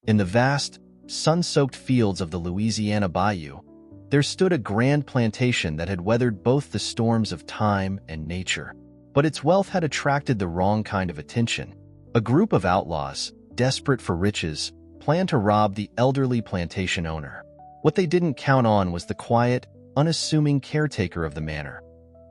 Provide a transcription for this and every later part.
In the vast, sun-soaked fields of the Louisiana Bayou, there stood a grand plantation that had weathered both the storms of time and nature. But its wealth had attracted the wrong kind of attention. A group of outlaws, desperate for riches, planned to rob the elderly plantation owner. What they didn't count on was the quiet, unassuming caretaker of the manor.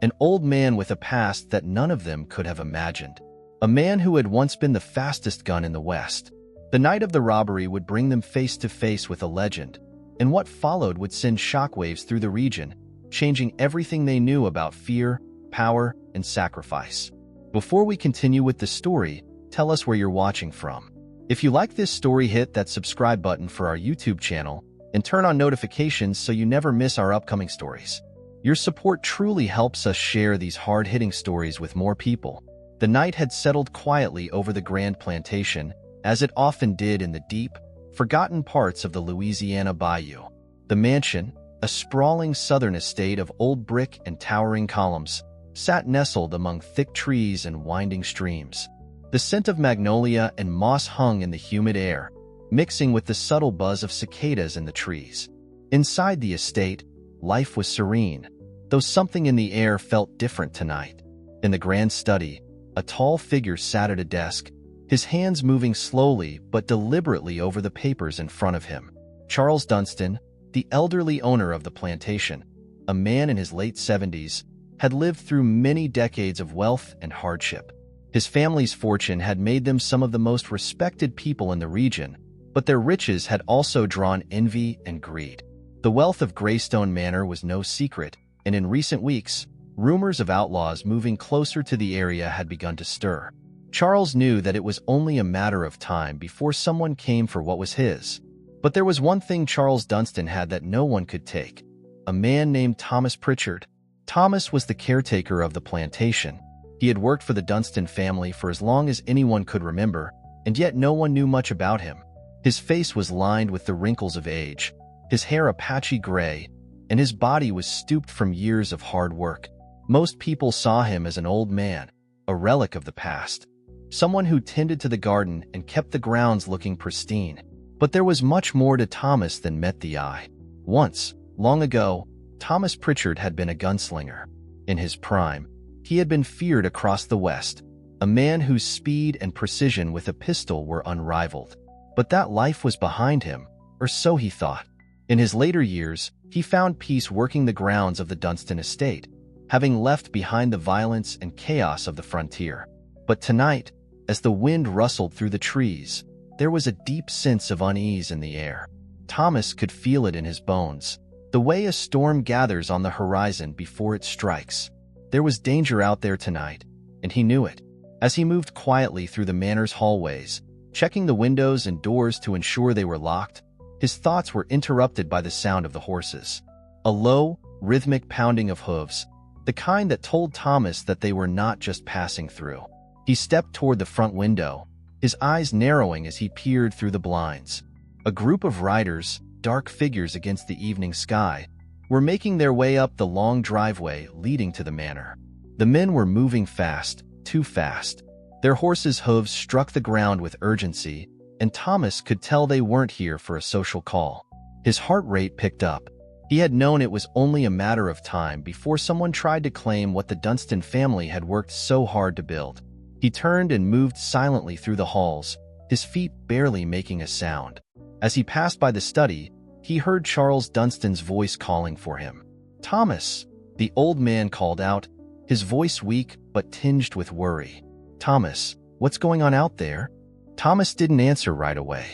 An old man with a past that none of them could have imagined. A man who had once been the fastest gun in the West. The night of the robbery would bring them face to face with a legend, and what followed would send shockwaves through the region, changing everything they knew about fear, power, and sacrifice. Before we continue with the story, tell us where you're watching from. If you like this story, hit that subscribe button for our YouTube channel and turn on notifications so you never miss our upcoming stories. Your support truly helps us share these hard-hitting stories with more people. The night had settled quietly over the grand plantation, as it often did in the deep, forgotten parts of the Louisiana Bayou. The mansion, a sprawling southern estate of old brick and towering columns, sat nestled among thick trees and winding streams. The scent of magnolia and moss hung in the humid air, mixing with the subtle buzz of cicadas in the trees. Inside the estate, life was serene, though something in the air felt different tonight. In the grand study, a tall figure sat at a desk, his hands moving slowly but deliberately over the papers in front of him. Charles Dunstan, the elderly owner of the plantation, a man in his late 70s, had lived through many decades of wealth and hardship. His family's fortune had made them some of the most respected people in the region, but their riches had also drawn envy and greed. The wealth of Greystone Manor was no secret, and in recent weeks, rumors of outlaws moving closer to the area had begun to stir. Charles knew that it was only a matter of time before someone came for what was his. But there was one thing Charles Dunstan had that no one could take: a man named Thomas Pritchard. Thomas was the caretaker of the plantation. He had worked for the Dunstan family for as long as anyone could remember, and yet no one knew much about him. His face was lined with the wrinkles of age, his hair a patchy gray, and his body was stooped from years of hard work. Most people saw him as an old man, a relic of the past, someone who tended to the garden and kept the grounds looking pristine. But there was much more to Thomas than met the eye. Once, long ago, Thomas Pritchard had been a gunslinger. In his prime, he had been feared across the West, a man whose speed and precision with a pistol were unrivaled. But that life was behind him, or so he thought. In his later years, he found peace working the grounds of the Dunstan estate, having left behind the violence and chaos of the frontier. But tonight, as the wind rustled through the trees, there was a deep sense of unease in the air. Thomas could feel it in his bones, the way a storm gathers on the horizon before it strikes. There was danger out there tonight, and he knew it. As he moved quietly through the manor's hallways, checking the windows and doors to ensure they were locked, his thoughts were interrupted by the sound of the horses. A low, rhythmic pounding of hooves, the kind that told Thomas that they were not just passing through. He stepped toward the front window, his eyes narrowing as he peered through the blinds. A group of riders, dark figures against the evening sky, were making their way up the long driveway leading to the manor. The men were moving fast, too fast. Their horses' hooves struck the ground with urgency, and Thomas could tell they weren't here for a social call. His heart rate picked up. He had known it was only a matter of time before someone tried to claim what the Dunstan family had worked so hard to build. He turned and moved silently through the halls, his feet barely making a sound. As he passed by the study, he heard Charles Dunstan's voice calling for him. "Thomas," the old man called out, his voice weak but tinged with worry. "Thomas, what's going on out there?" Thomas didn't answer right away.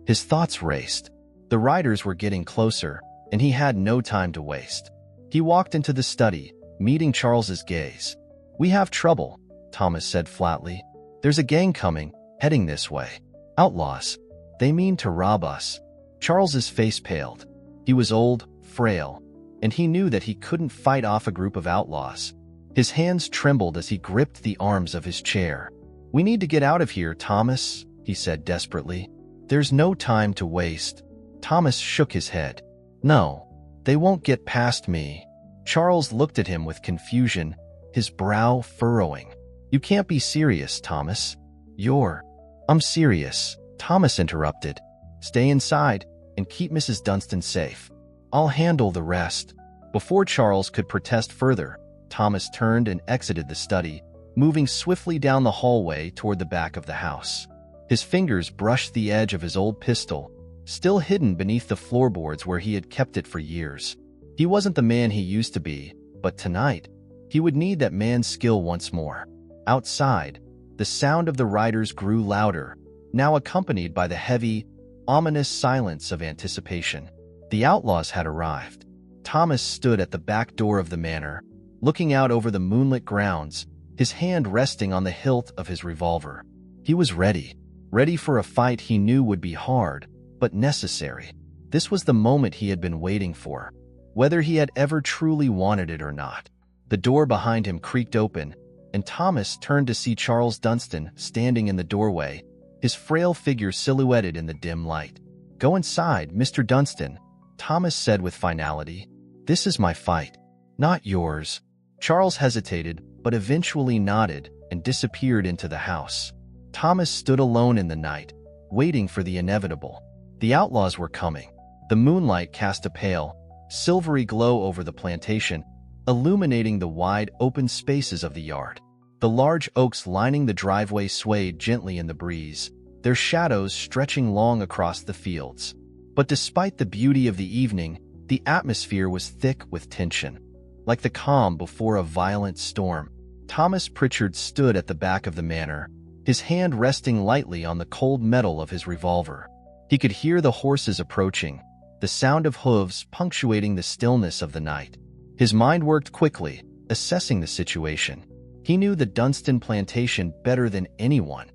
His thoughts raced. The riders were getting closer, and he had no time to waste. He walked into the study, meeting Charles's gaze. "We have trouble," Thomas said flatly. "There's a gang coming, heading this way. Outlaws. They mean to rob us." Charles's face paled. He was old, frail, and he knew that he couldn't fight off a group of outlaws. His hands trembled as he gripped the arms of his chair. "We need to get out of here, Thomas," he said desperately. "There's no time to waste." Thomas shook his head. "No, they won't get past me." Charles looked at him with confusion, his brow furrowing. "You can't be serious, Thomas." "I'm serious," Thomas interrupted. Stay inside and keep Mrs. Dunstan safe. I'll handle the rest." Before Charles could protest further, Thomas turned and exited the study, moving swiftly down the hallway toward the back of the house. His fingers brushed the edge of his old pistol, still hidden beneath the floorboards where he had kept it for years. He wasn't the man he used to be, but tonight, he would need that man's skill once more. Outside, the sound of the riders grew louder, now accompanied by the heavy, ominous silence of anticipation. The outlaws had arrived. Thomas stood at the back door of the manor, looking out over the moonlit grounds, his hand resting on the hilt of his revolver. He was ready for a fight he knew would be hard, but necessary. This was the moment he had been waiting for, whether he had ever truly wanted it or not. The door behind him creaked open, and Thomas turned to see Charles Dunstan standing in the doorway, his frail figure silhouetted in the dim light. "Go inside, Mr. Dunstan," Thomas said with finality. "This is my fight, not yours." Charles hesitated, but eventually nodded and disappeared into the house. Thomas stood alone in the night, waiting for the inevitable. The outlaws were coming. The moonlight cast a pale, silvery glow over the plantation, illuminating the wide, open spaces of the yard. The large oaks lining the driveway swayed gently in the breeze, their shadows stretching long across the fields. But despite the beauty of the evening, the atmosphere was thick with tension. Like the calm before a violent storm, Thomas Pritchard stood at the back of the manor, his hand resting lightly on the cold metal of his revolver. He could hear the horses approaching, the sound of hooves punctuating the stillness of the night. His mind worked quickly, assessing the situation. He knew the Dunstan plantation better than anyone.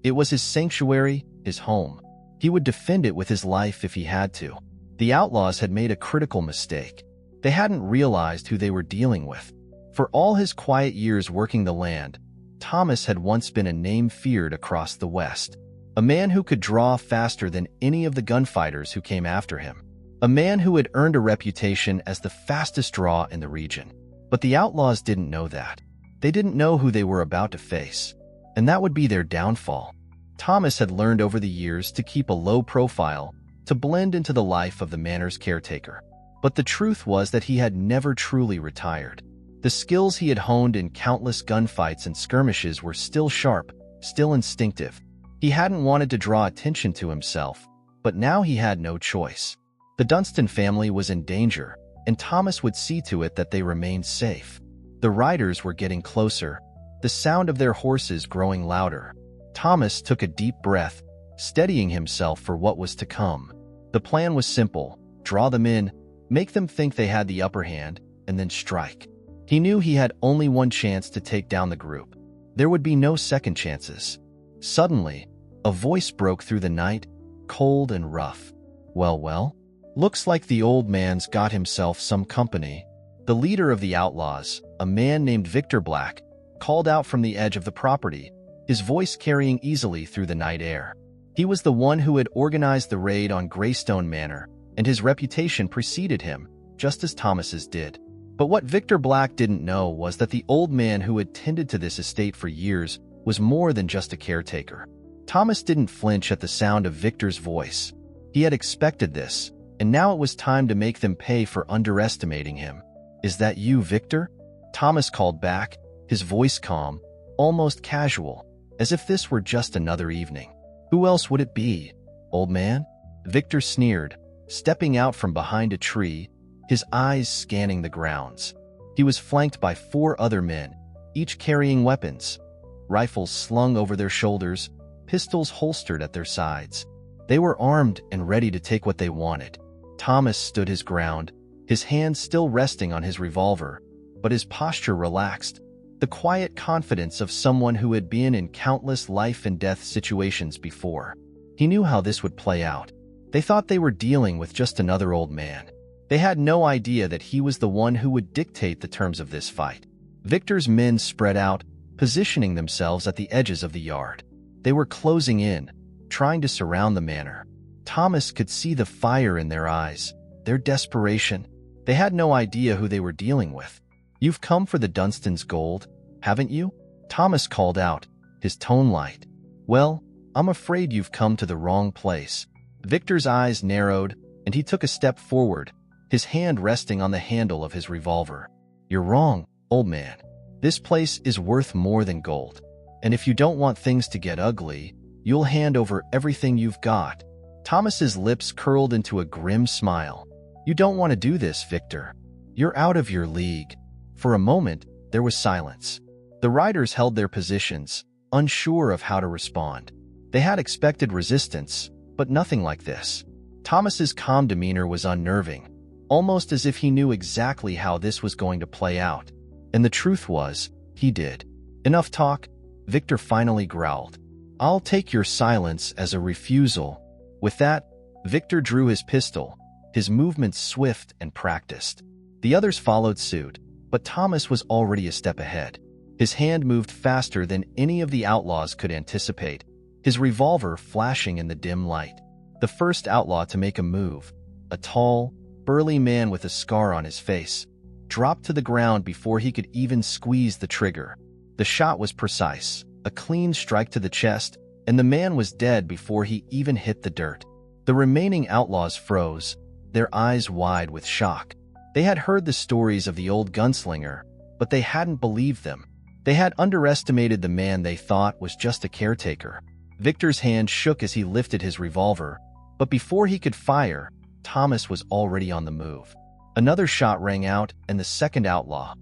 It was his sanctuary, his home. He would defend it with his life if he had to. The outlaws had made a critical mistake. They hadn't realized who they were dealing with. For all his quiet years working the land, Thomas had once been a name feared across the West. A man who could draw faster than any of the gunfighters who came after him. A man who had earned a reputation as the fastest draw in the region. But the outlaws didn't know that. They didn't know who they were about to face. And that would be their downfall. Thomas had learned over the years to keep a low profile, to blend into the life of the manor's caretaker. But the truth was that he had never truly retired. The skills he had honed in countless gunfights and skirmishes were still sharp, still instinctive. He hadn't wanted to draw attention to himself, but now he had no choice. The Dunstan family was in danger, and Thomas would see to it that they remained safe. The riders were getting closer, the sound of their horses growing louder. Thomas took a deep breath, steadying himself for what was to come. The plan was simple: draw them in, make them think they had the upper hand, and then strike. He knew he had only one chance to take down the group. There would be no second chances. Suddenly, a voice broke through the night, cold and rough. Well, looks like the old man's got himself some company." The leader of the outlaws, a man named Victor Black, called out from the edge of the property, his voice carrying easily through the night air. He was the one who had organized the raid on Greystone Manor, and his reputation preceded him, just as Thomas's did. But what Victor Black didn't know was that the old man who had tended to this estate for years was more than just a caretaker. Thomas didn't flinch at the sound of Victor's voice. He had expected this, and now it was time to make them pay for underestimating him. "Is that you, Victor?" Thomas called back, his voice calm, almost casual, as if this were just another evening. "Who else would it be, old man?" Victor sneered, stepping out from behind a tree, his eyes scanning the grounds. He was flanked by 4 other men, each carrying weapons, rifles slung over their shoulders, pistols holstered at their sides. They were armed and ready to take what they wanted. Thomas stood his ground, his hand still resting on his revolver, but his posture relaxed, the quiet confidence of someone who had been in countless life-and-death situations before. He knew how this would play out. They thought they were dealing with just another old man. They had no idea that he was the one who would dictate the terms of this fight. Victor's men spread out, positioning themselves at the edges of the yard. They were closing in, trying to surround the manor. Thomas could see the fire in their eyes, their desperation. They had no idea who they were dealing with. "You've come for the Dunstan's gold, haven't you?" Thomas called out, his tone light. "Well, I'm afraid you've come to the wrong place." Victor's eyes narrowed, and he took a step forward, his hand resting on the handle of his revolver. "You're wrong, old man. This place is worth more than gold. And if you don't want things to get ugly, you'll hand over everything you've got." Thomas's lips curled into a grim smile. "You don't want to do this, Victor. You're out of your league." For a moment, there was silence. The riders held their positions, unsure of how to respond. They had expected resistance, but nothing like this. Thomas's calm demeanor was unnerving, almost as if he knew exactly how this was going to play out. And the truth was, he did. "Enough talk," Victor finally growled. "I'll take your silence as a refusal." With that, Victor drew his pistol, his movements swift and practiced. The others followed suit, but Thomas was already a step ahead. His hand moved faster than any of the outlaws could anticipate, his revolver flashing in the dim light. The first outlaw to make a move, a tall, burly man with a scar on his face, dropped to the ground before he could even squeeze the trigger. The shot was precise, a clean strike to the chest, and the man was dead before he even hit the dirt. The remaining outlaws froze, their eyes wide with shock. They had heard the stories of the old gunslinger, but they hadn't believed them. They had underestimated the man they thought was just a caretaker. Victor's hand shook as he lifted his revolver, but before he could fire, Thomas was already on the move. Another shot rang out, and the second outlaw,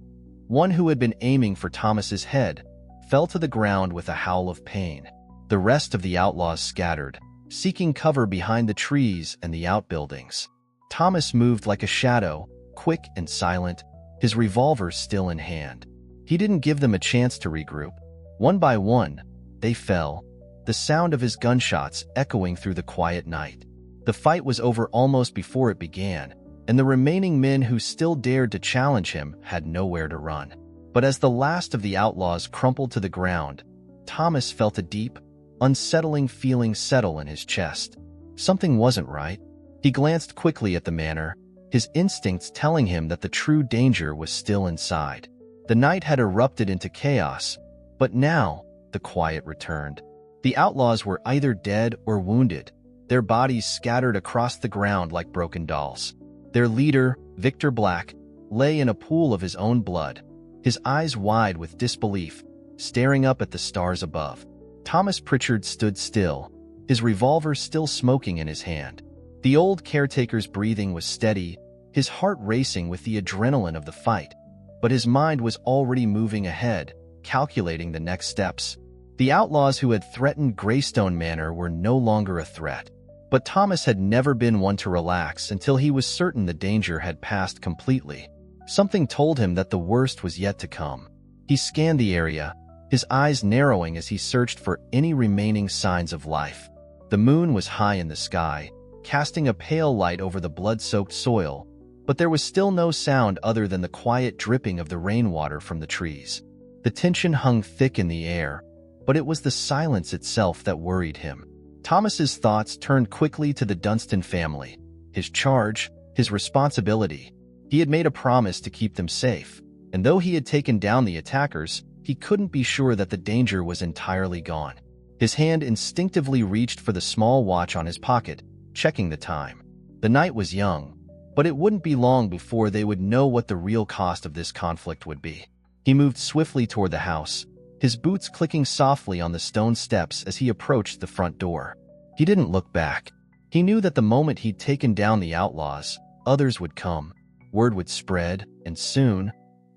one who had been aiming for Thomas's head, fell to the ground with a howl of pain. The rest of the outlaws scattered, seeking cover behind the trees and the outbuildings. Thomas moved like a shadow, quick and silent, his revolver still in hand. He didn't give them a chance to regroup. One by one, they fell, the sound of his gunshots echoing through the quiet night. The fight was over almost before it began, and the remaining men who still dared to challenge him had nowhere to run. But as the last of the outlaws crumpled to the ground, Thomas felt a deep, unsettling feeling settle in his chest. Something wasn't right. He glanced quickly at the manor, his instincts telling him that the true danger was still inside. The night had erupted into chaos, but now the quiet returned. The outlaws were either dead or wounded, their bodies scattered across the ground like broken dolls. Their leader, Victor Black, lay in a pool of his own blood, his eyes wide with disbelief, staring up at the stars above. Thomas Pritchard stood still, his revolver still smoking in his hand. The old caretaker's breathing was steady, his heart racing with the adrenaline of the fight, but his mind was already moving ahead, calculating the next steps. The outlaws who had threatened Greystone Manor were no longer a threat, but Thomas had never been one to relax until he was certain the danger had passed completely. Something told him that the worst was yet to come. He scanned the area, his eyes narrowing as he searched for any remaining signs of life. The moon was high in the sky, casting a pale light over the blood-soaked soil, but there was still no sound other than the quiet dripping of the rainwater from the trees. The tension hung thick in the air, but it was the silence itself that worried him. Thomas's thoughts turned quickly to the Dunstan family, his charge, his responsibility. He had made a promise to keep them safe, and though he had taken down the attackers, he couldn't be sure that the danger was entirely gone. His hand instinctively reached for the small watch on his pocket, checking the time. The night was young, but it wouldn't be long before they would know what the real cost of this conflict would be. He moved swiftly toward the house, his boots clicking softly on the stone steps as he approached the front door. He didn't look back. He knew that the moment he'd taken down the outlaws, others would come. Word would spread, and soon,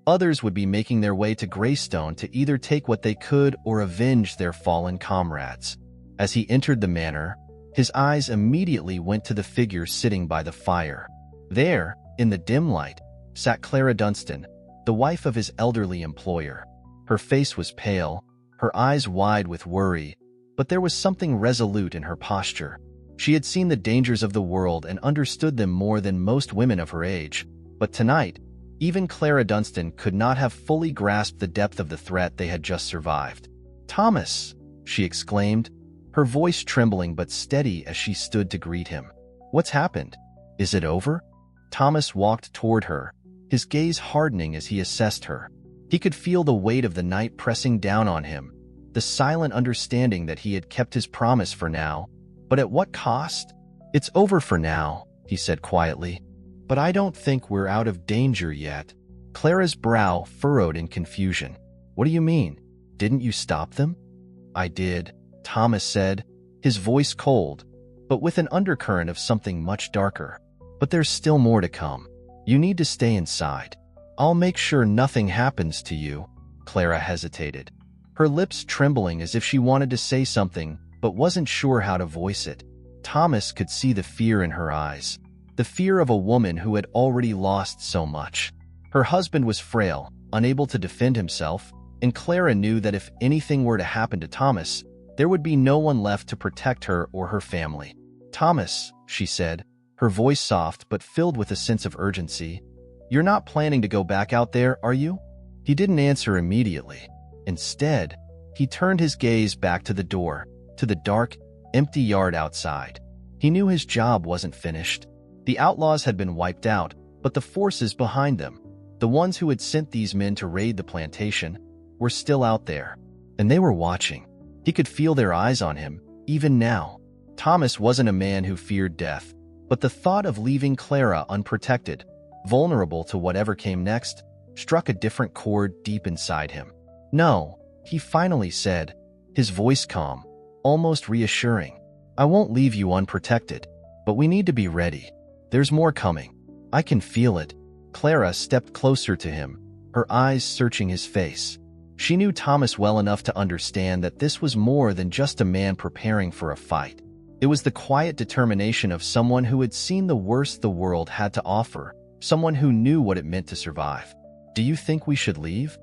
others would be making their way to Greystone to either take what they could or avenge their fallen comrades. As he entered the manor, his eyes immediately went to the figure sitting by the fire. There, in the dim light, sat Clara Dunstan, the wife of his elderly employer. Her face was pale, her eyes wide with worry, but there was something resolute in her posture. She had seen the dangers of the world and understood them more than most women of her age, but tonight, even Clara Dunstan could not have fully grasped the depth of the threat they had just survived. "Thomas!" she exclaimed, her voice trembling but steady as she stood to greet him. "What's happened? Is it over?" Thomas walked toward her, his gaze hardening as he assessed her. He could feel the weight of the night pressing down on him, the silent understanding that he had kept his promise for now, but at what cost? "It's over for now," he said quietly. "But I don't think we're out of danger yet." Clara's brow furrowed in confusion. "What do you mean? Didn't you stop them?" "I did," Thomas said, his voice cold, but with an undercurrent of something much darker. "But there's still more to come. You need to stay inside. I'll make sure nothing happens to you." Clara hesitated, her lips trembling as if she wanted to say something but wasn't sure how to voice it. Thomas could see the fear in her eyes, the fear of a woman who had already lost so much. Her husband was frail, unable to defend himself, and Clara knew that if anything were to happen to Thomas, there would be no one left to protect her or her family. "Thomas," she said, her voice soft but filled with a sense of urgency, "you're not planning to go back out there, are you?" He didn't answer immediately. Instead, he turned his gaze back to the door, to the dark, empty yard outside. He knew his job wasn't finished. The outlaws had been wiped out, but the forces behind them, the ones who had sent these men to raid the plantation, were still out there, and they were watching. He could feel their eyes on him, even now. Thomas wasn't a man who feared death, but the thought of leaving Clara unprotected, vulnerable to whatever came next, struck a different chord deep inside him. "No," he finally said, his voice calm, almost reassuring. "I won't leave you unprotected, but we need to be ready. There's more coming. I can feel it." Clara stepped closer to him, her eyes searching his face. She knew Thomas well enough to understand that this was more than just a man preparing for a fight. It was the quiet determination of someone who had seen the worst the world had to offer, someone who knew what it meant to survive. "Do you think we should leave?"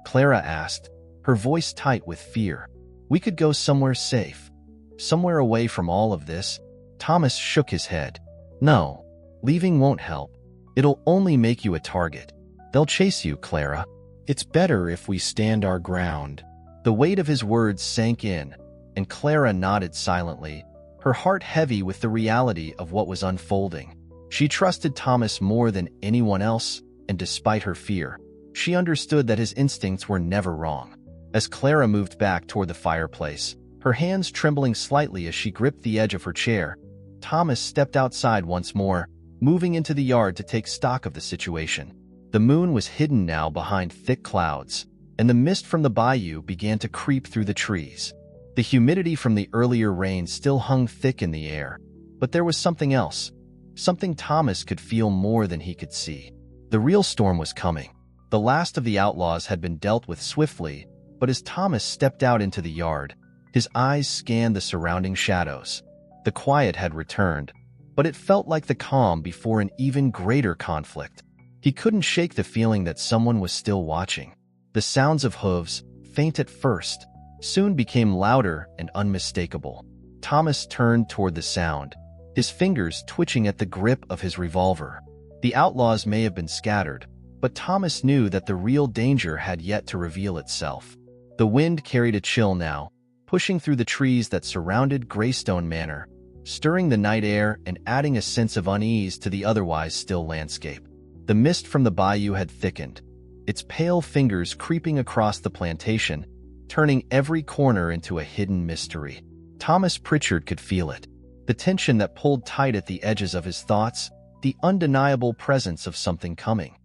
Clara asked, her voice tight with fear. "We could go somewhere safe, somewhere away from all of this." Thomas shook his head. "No, leaving won't help. It'll only make you a target. They'll chase you, Clara. It's better if we stand our ground." The weight of his words sank in, and Clara nodded silently, her heart heavy with the reality of what was unfolding. She trusted Thomas more than anyone else, and despite her fear, she understood that his instincts were never wrong. As Clara moved back toward the fireplace, her hands trembling slightly as she gripped the edge of her chair, Thomas stepped outside once more, moving into the yard to take stock of the situation. The moon was hidden now behind thick clouds, and the mist from the bayou began to creep through the trees. The humidity from the earlier rain still hung thick in the air, but there was something else, something Thomas could feel more than he could see. The real storm was coming. The last of the outlaws had been dealt with swiftly, but as Thomas stepped out into the yard, his eyes scanned the surrounding shadows. The quiet had returned, but it felt like the calm before an even greater conflict. He couldn't shake the feeling that someone was still watching. The sounds of hooves, faint at first, soon became louder and unmistakable. Thomas turned toward the sound, his fingers twitching at the grip of his revolver. The outlaws may have been scattered, but Thomas knew that the real danger had yet to reveal itself. The wind carried a chill now, pushing through the trees that surrounded Greystone Manor, stirring the night air and adding a sense of unease to the otherwise still landscape. The mist from the bayou had thickened, its pale fingers creeping across the plantation, turning every corner into a hidden mystery. Thomas Pritchard could feel it, the tension that pulled tight at the edges of his thoughts, the undeniable presence of something coming,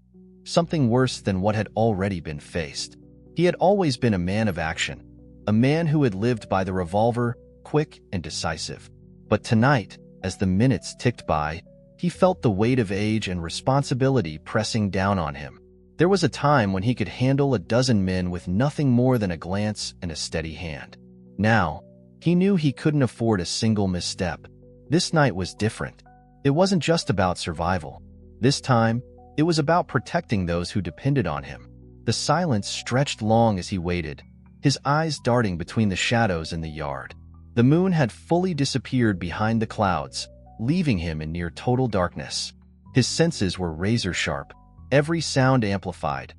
something worse than what had already been faced. He had always been a man of action, a man who had lived by the revolver, quick and decisive. But tonight, as the minutes ticked by, he felt the weight of age and responsibility pressing down on him. There was a time when he could handle a dozen men with nothing more than a glance and a steady hand. Now, he knew he couldn't afford a single misstep. This night was different. It wasn't just about survival. This time, it was about protecting those who depended on him. The silence stretched long as he waited, his eyes darting between the shadows in the yard. The moon had fully disappeared behind the clouds, leaving him in near total darkness. His senses were razor-sharp, every sound amplified.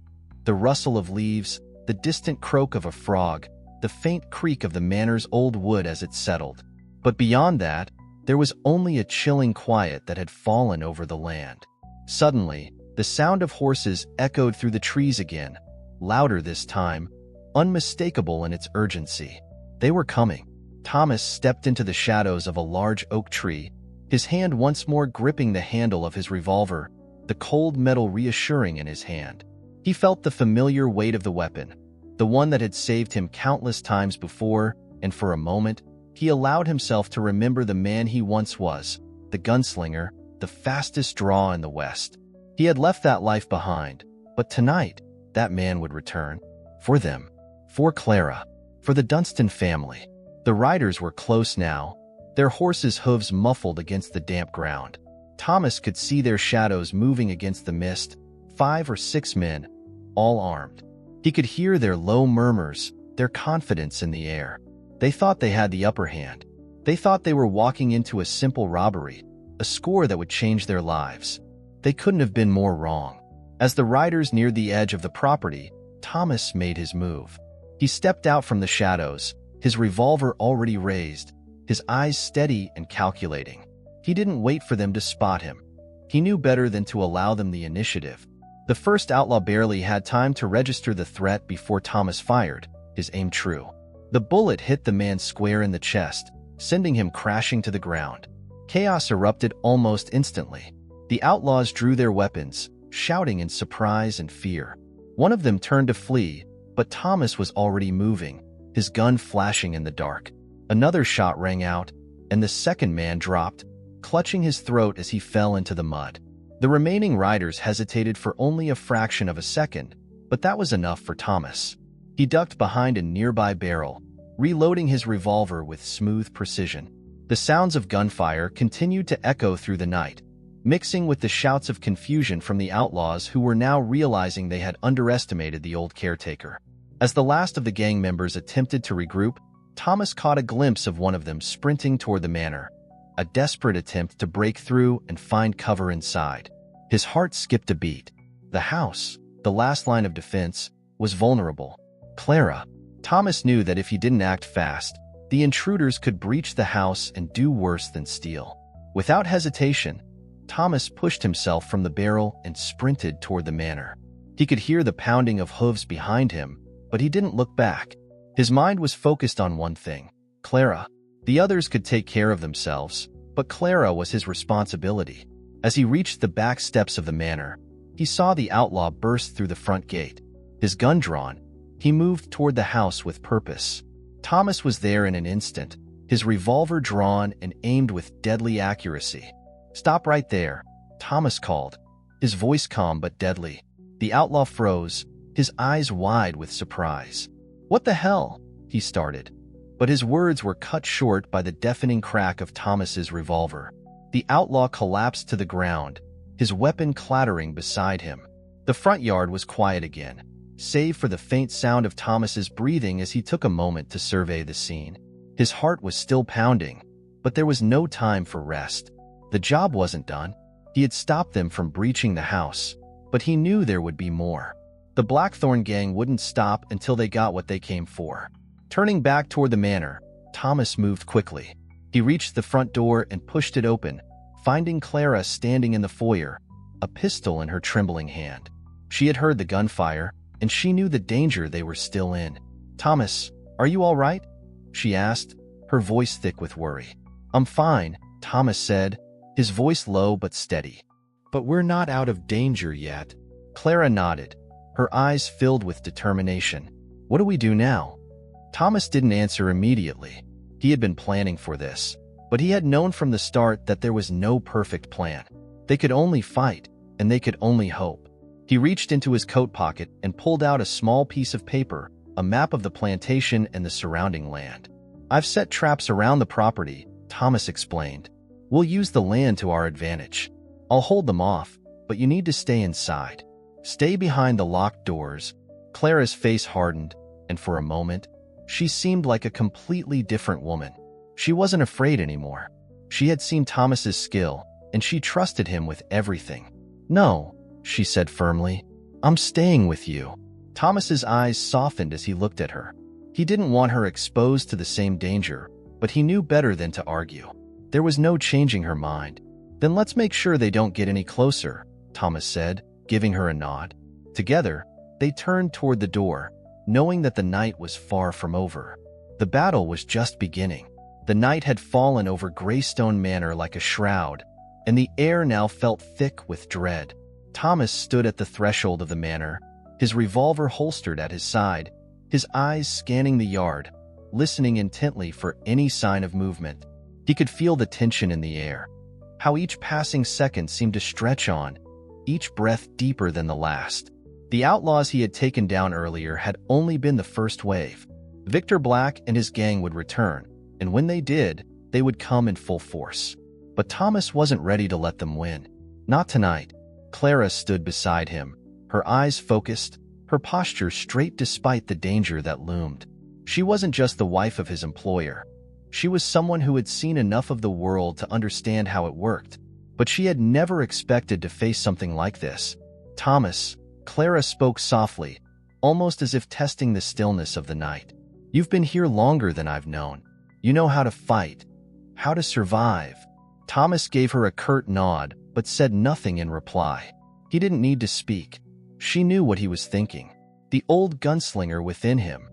The rustle of leaves, the distant croak of a frog, the faint creak of the manor's old wood as it settled. But beyond that, there was only a chilling quiet that had fallen over the land. Suddenly, the sound of horses echoed through the trees again, louder this time, unmistakable in its urgency. They were coming. Thomas stepped into the shadows of a large oak tree, his hand once more gripping the handle of his revolver, the cold metal reassuring in his hand. He felt the familiar weight of the weapon, the one that had saved him countless times before, and for a moment, he allowed himself to remember the man he once was, the gunslinger, the fastest draw in the West. He had left that life behind, but tonight, that man would return. For them, for Clara, for the Dunstan family. The riders were close now, their horses' hooves muffled against the damp ground. Thomas could see their shadows moving against the mist, 5 or 6 men, all armed. He could hear their low murmurs, their confidence in the air. They thought they had the upper hand. They thought they were walking into a simple robbery, a score that would change their lives. They couldn't have been more wrong. As the riders neared the edge of the property, Thomas made his move. He stepped out from the shadows, his revolver already raised, his eyes steady and calculating. He didn't wait for them to spot him. He knew better than to allow them the initiative. The first outlaw barely had time to register the threat before Thomas fired, his aim true. The bullet hit the man square in the chest, sending him crashing to the ground. Chaos erupted almost instantly. The outlaws drew their weapons, shouting in surprise and fear. One of them turned to flee, but Thomas was already moving, his gun flashing in the dark. Another shot rang out, and the second man dropped, clutching his throat as he fell into the mud. The remaining riders hesitated for only a fraction of a second, but that was enough for Thomas. He ducked behind a nearby barrel, reloading his revolver with smooth precision. The sounds of gunfire continued to echo through the night, mixing with the shouts of confusion from the outlaws who were now realizing they had underestimated the old caretaker. As the last of the gang members attempted to regroup, Thomas caught a glimpse of one of them sprinting toward the manor, a desperate attempt to break through and find cover inside. His heart skipped a beat. The house, the last line of defense, was vulnerable. Clara. Thomas knew that if he didn't act fast, the intruders could breach the house and do worse than steal. Without hesitation, Thomas pushed himself from the barrel and sprinted toward the manor. He could hear the pounding of hooves behind him, but he didn't look back. His mind was focused on one thing: Clara. The others could take care of themselves, but Clara was his responsibility. As he reached the back steps of the manor, he saw the outlaw burst through the front gate. His gun drawn, he moved toward the house with purpose. Thomas was there in an instant, his revolver drawn and aimed with deadly accuracy. "Stop right there," Thomas called, his voice calm but deadly. The outlaw froze, his eyes wide with surprise. "What the hell?" he started, but his words were cut short by the deafening crack of Thomas's revolver. The outlaw collapsed to the ground, his weapon clattering beside him. The front yard was quiet again, save for the faint sound of Thomas's breathing as he took a moment to survey the scene. His heart was still pounding, but there was no time for rest. The job wasn't done. He had stopped them from breaching the house, but he knew there would be more. The Blackthorn gang wouldn't stop until they got what they came for. Turning back toward the manor, Thomas moved quickly. He reached the front door and pushed it open, finding Clara standing in the foyer, a pistol in her trembling hand. She had heard the gunfire, and she knew the danger they were still in. "Thomas, are you all right?" she asked, her voice thick with worry. "I'm fine," Thomas said, his voice low but steady. "But we're not out of danger yet." Clara nodded, her eyes filled with determination. "What do we do now?" Thomas didn't answer immediately. He had been planning for this, but he had known from the start that there was no perfect plan. They could only fight, and they could only hope. He reached into his coat pocket and pulled out a small piece of paper, a map of the plantation and the surrounding land. "I've set traps around the property," Thomas explained. "We'll use the land to our advantage. I'll hold them off, but you need to stay inside. Stay behind the locked doors." Clara's face hardened, and for a moment, she seemed like a completely different woman. She wasn't afraid anymore. She had seen Thomas's skill, and she trusted him with everything. "No," she said firmly. "I'm staying with you." Thomas's eyes softened as he looked at her. He didn't want her exposed to the same danger, but he knew better than to argue. There was no changing her mind. "Then let's make sure they don't get any closer," Thomas said, giving her a nod. Together, they turned toward the door, knowing that the night was far from over. The battle was just beginning. The night had fallen over Greystone Manor like a shroud, and the air now felt thick with dread. Thomas stood at the threshold of the manor, his revolver holstered at his side, his eyes scanning the yard, listening intently for any sign of movement. He could feel the tension in the air, how each passing second seemed to stretch on, each breath deeper than the last. The outlaws he had taken down earlier had only been the first wave. Victor Black and his gang would return, and when they did, they would come in full force. But Thomas wasn't ready to let them win. Not tonight. Clara stood beside him, her eyes focused, her posture straight despite the danger that loomed. She wasn't just the wife of his employer. She was someone who had seen enough of the world to understand how it worked, but she had never expected to face something like this. Thomas, Clara spoke softly, almost as if testing the stillness of the night. You've been here longer than I've known. You know how to fight, how to survive. Thomas gave her a curt nod, but said nothing in reply. He didn't need to speak. She knew what he was thinking. The old gunslinger within him,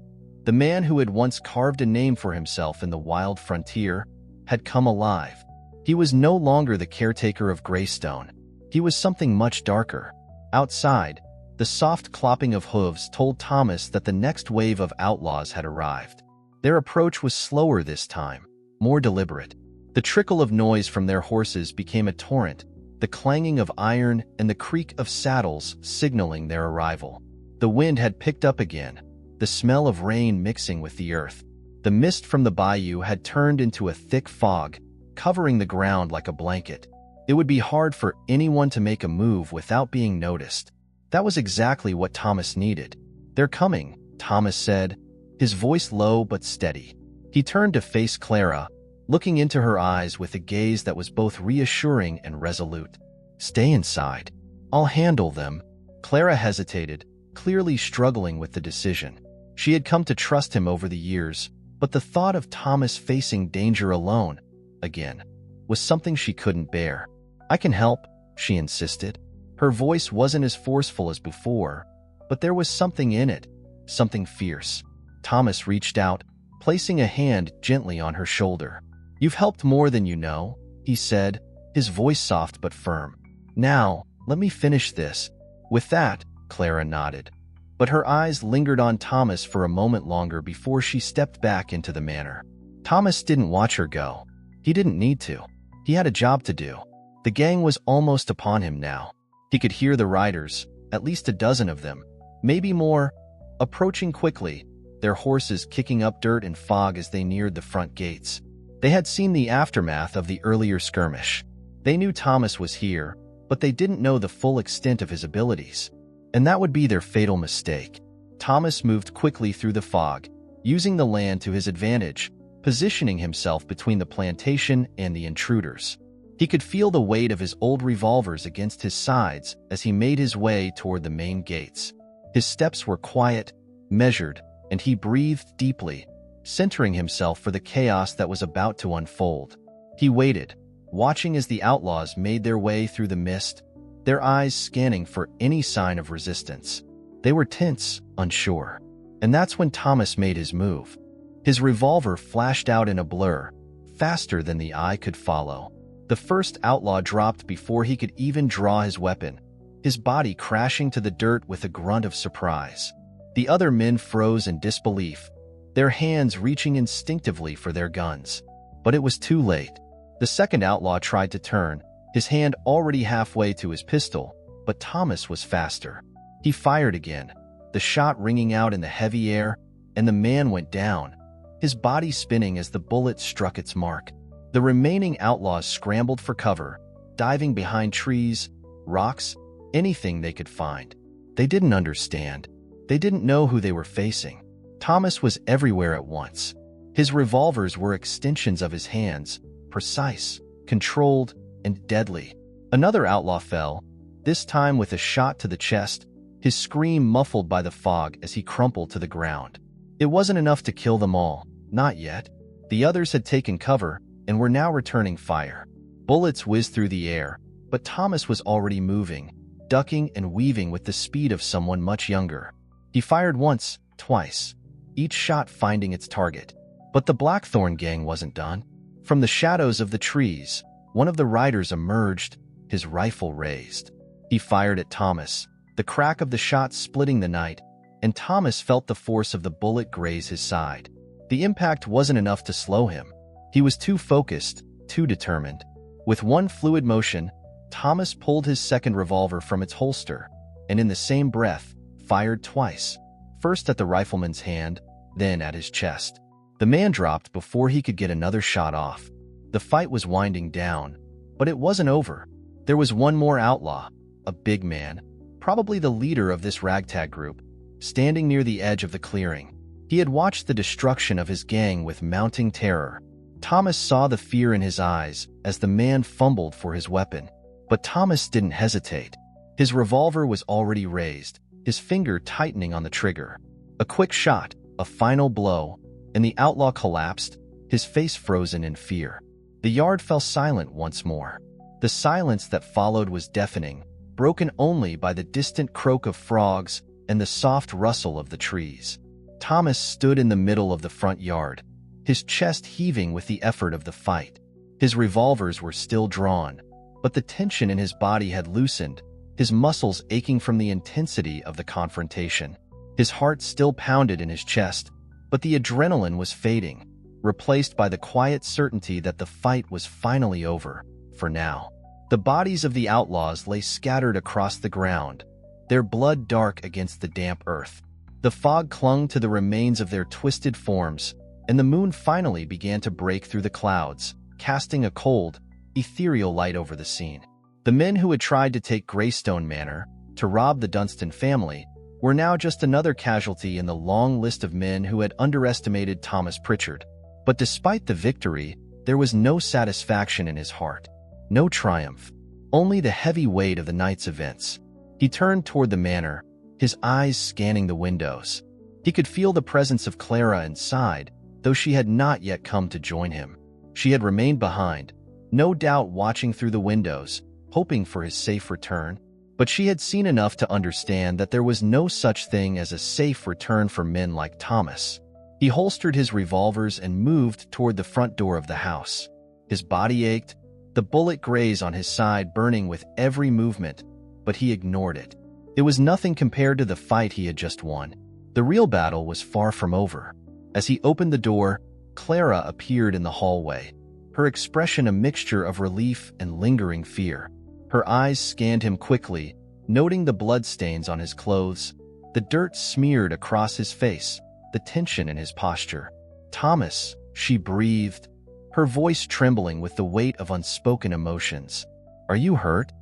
the man who had once carved a name for himself in the wild frontier, had come alive. He was no longer the caretaker of Greystone. He was something much darker. Outside, the soft clopping of hooves told Thomas that the next wave of outlaws had arrived. Their approach was slower this time, more deliberate. The trickle of noise from their horses became a torrent, the clanging of iron and the creak of saddles signaling their arrival. The wind had picked up again, the smell of rain mixing with the earth. The mist from the bayou had turned into a thick fog, covering the ground like a blanket. It would be hard for anyone to make a move without being noticed. That was exactly what Thomas needed. "They're coming," Thomas said, his voice low but steady. He turned to face Clara, looking into her eyes with a gaze that was both reassuring and resolute. "Stay inside. I'll handle them." Clara hesitated, clearly struggling with the decision. She had come to trust him over the years, but the thought of Thomas facing danger alone, again, was something she couldn't bear. "I can help," she insisted. Her voice wasn't as forceful as before, but there was something in it, something fierce. Thomas reached out, placing a hand gently on her shoulder. "You've helped more than you know," he said, his voice soft but firm. "Now, let me finish this." With that, Clara nodded, but her eyes lingered on Thomas for a moment longer before she stepped back into the manor. Thomas didn't watch her go. He didn't need to. He had a job to do. The gang was almost upon him now. He could hear the riders, at least a dozen of them, maybe more, approaching quickly, their horses kicking up dirt and fog as they neared the front gates. They had seen the aftermath of the earlier skirmish. They knew Thomas was here, but they didn't know the full extent of his abilities. And that would be their fatal mistake. Thomas moved quickly through the fog, using the land to his advantage, positioning himself between the plantation and the intruders. He could feel the weight of his old revolvers against his sides as he made his way toward the main gates. His steps were quiet, measured, and he breathed deeply, centering himself for the chaos that was about to unfold. He waited, watching as the outlaws made their way through the mist, their eyes scanning for any sign of resistance. They were tense, unsure. And that's when Thomas made his move. His revolver flashed out in a blur, faster than the eye could follow. The first outlaw dropped before he could even draw his weapon, his body crashing to the dirt with a grunt of surprise. The other men froze in disbelief, their hands reaching instinctively for their guns. But it was too late. The second outlaw tried to turn, his hand already halfway to his pistol, but Thomas was faster. He fired again, the shot ringing out in the heavy air, and the man went down, his body spinning as the bullet struck its mark. The remaining outlaws scrambled for cover, diving behind trees, rocks, anything they could find. They didn't understand. They didn't know who they were facing. Thomas was everywhere at once. His revolvers were extensions of his hands, precise, controlled, and deadly. Another outlaw fell, this time with a shot to the chest, his scream muffled by the fog as he crumpled to the ground. It wasn't enough to kill them all, not yet. The others had taken cover and were now returning fire. Bullets whizzed through the air, but Thomas was already moving, ducking and weaving with the speed of someone much younger. He fired once, twice, each shot finding its target. But the Blackthorn gang wasn't done. From the shadows of the trees, one of the riders emerged, his rifle raised. He fired at Thomas, the crack of the shot splitting the night, and Thomas felt the force of the bullet graze his side. The impact wasn't enough to slow him. He was too focused, too determined. With one fluid motion, Thomas pulled his second revolver from its holster, and in the same breath, fired twice, first at the rifleman's hand, then at his chest. The man dropped before he could get another shot off. The fight was winding down, but it wasn't over. There was one more outlaw, a big man, probably the leader of this ragtag group, standing near the edge of the clearing. He had watched the destruction of his gang with mounting terror. Thomas saw the fear in his eyes as the man fumbled for his weapon. But Thomas didn't hesitate. His revolver was already raised, his finger tightening on the trigger. A quick shot, a final blow, and the outlaw collapsed, his face frozen in fear. The yard fell silent once more. The silence that followed was deafening, broken only by the distant croak of frogs and the soft rustle of the trees. Thomas stood in the middle of the front yard, his chest heaving with the effort of the fight. His revolvers were still drawn, but the tension in his body had loosened, his muscles aching from the intensity of the confrontation. His heart still pounded in his chest, but the adrenaline was fading, replaced by the quiet certainty that the fight was finally over, for now. The bodies of the outlaws lay scattered across the ground, their blood dark against the damp earth. The fog clung to the remains of their twisted forms, and the moon finally began to break through the clouds, casting a cold, ethereal light over the scene. The men who had tried to take Greystone Manor, to rob the Dunstan family, were now just another casualty in the long list of men who had underestimated Thomas Pritchard. But despite the victory, there was no satisfaction in his heart, no triumph, only the heavy weight of the night's events. He turned toward the manor, his eyes scanning the windows. He could feel the presence of Clara inside, though she had not yet come to join him. She had remained behind, no doubt watching through the windows, hoping for his safe return. But she had seen enough to understand that there was no such thing as a safe return for men like Thomas. He holstered his revolvers and moved toward the front door of the house. His body ached, the bullet grazed on his side burning with every movement, but he ignored it. It was nothing compared to the fight he had just won. The real battle was far from over. As he opened the door, Clara appeared in the hallway, her expression a mixture of relief and lingering fear. Her eyes scanned him quickly, noting the bloodstains on his clothes, the dirt smeared across his face, the tension in his posture. "Thomas," she breathed, her voice trembling with the weight of unspoken emotions. "Are you hurt?"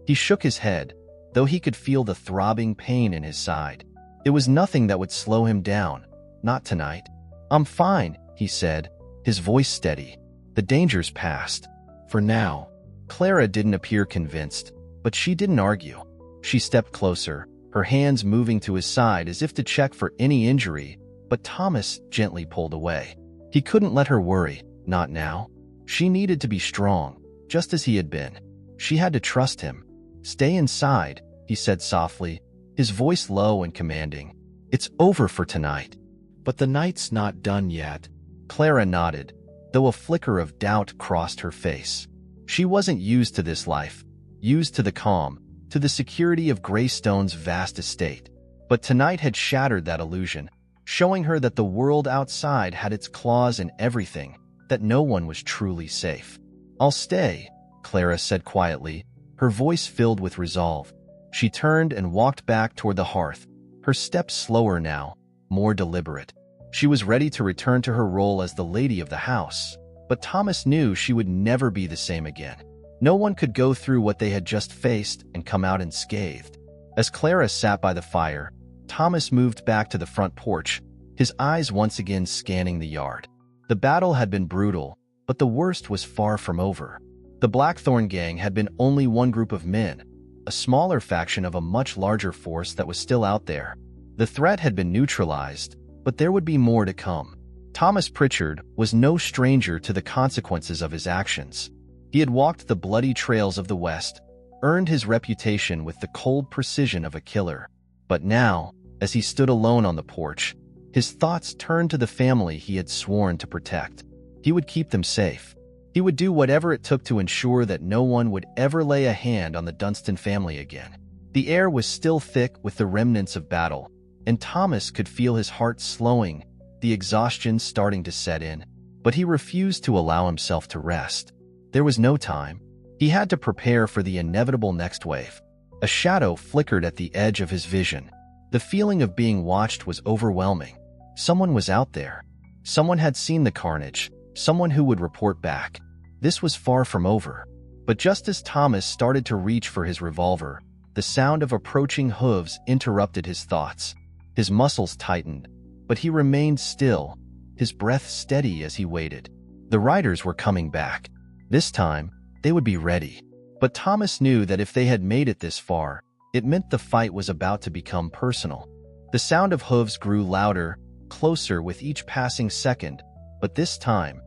He shook his head, though he could feel the throbbing pain in his side. It was nothing that would slow him down, not tonight. "I'm fine," he said, his voice steady. "The danger's past. For now." Clara didn't appear convinced, but she didn't argue. She stepped closer, her hands moving to his side as if to check for any injury, but Thomas gently pulled away. He couldn't let her worry, not now. She needed to be strong, just as he had been. She had to trust him. "Stay inside," he said softly, his voice low and commanding. "It's over for tonight." "But the night's not done yet." Clara nodded, though a flicker of doubt crossed her face. She wasn't used to this life, used to the calm, to the security of Greystone's vast estate. But tonight had shattered that illusion, showing her that the world outside had its claws in everything, that no one was truly safe. "I'll stay," Clara said quietly, her voice filled with resolve. She turned and walked back toward the hearth, her steps slower now, more deliberate. She was ready to return to her role as the lady of the house. But Thomas knew she would never be the same again. No one could go through what they had just faced and come out unscathed. As Clara sat by the fire, Thomas moved back to the front porch, his eyes once again scanning the yard. The battle had been brutal, but the worst was far from over. The Blackthorn gang had been only one group of men, a smaller faction of a much larger force that was still out there. The threat had been neutralized, but there would be more to come. Thomas Pritchard was no stranger to the consequences of his actions. He had walked the bloody trails of the West, earned his reputation with the cold precision of a killer. But now, as he stood alone on the porch, His thoughts turned to the family he had sworn to protect. He would keep them safe. He would do whatever it took to ensure that no one would ever lay a hand on the Dunstan family again. The air was still thick with the remnants of battle, and Thomas could feel his heart slowing, the exhaustion starting to set in. But he refused to allow himself to rest. There was no time. He had to prepare for the inevitable next wave. A shadow flickered at the edge of his vision. The feeling of being watched was overwhelming. Someone was out there. Someone had seen the carnage. Someone who would report back. This was far from over. But just as Thomas started to reach for his revolver, the sound of approaching hooves interrupted his thoughts. His muscles tightened, but he remained still, his breath steady as he waited. The riders were coming back. This time, they would be ready. But Thomas knew that if they had made it this far, it meant the fight was about to become personal. The sound of hooves grew louder, closer with each passing second, but this time,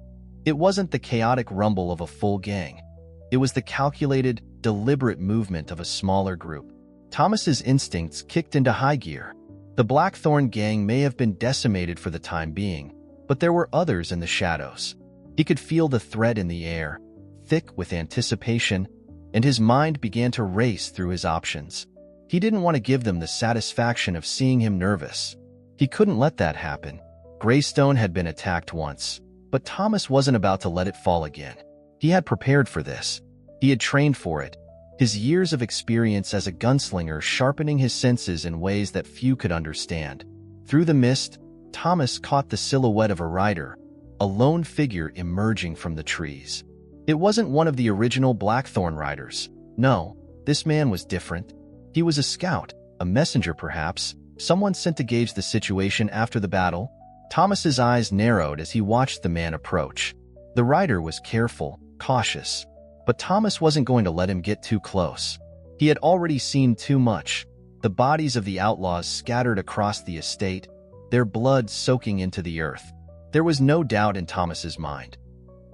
it wasn't the chaotic rumble of a full gang. It was the calculated, deliberate movement of a smaller group. Thomas's instincts kicked into high gear. The Blackthorn gang may have been decimated for the time being, but there were others in the shadows. He could feel the threat in the air, thick with anticipation, and his mind began to race through his options. He didn't want to give them the satisfaction of seeing him nervous. He couldn't let that happen. Greystone had been attacked once, but Thomas wasn't about to let it fall again. He had prepared for this. He had trained for it, his years of experience as a gunslinger sharpening his senses in ways that few could understand. Through the mist, Thomas caught the silhouette of a rider, a lone figure emerging from the trees. It wasn't one of the original Blackthorn riders. No, this man was different. He was a scout, a messenger perhaps, someone sent to gauge the situation after the battle. Thomas's eyes narrowed as he watched the man approach. The rider was careful, cautious, but Thomas wasn't going to let him get too close. He had already seen too much. The bodies of the outlaws scattered across the estate, their blood soaking into the earth. There was no doubt in Thomas's mind.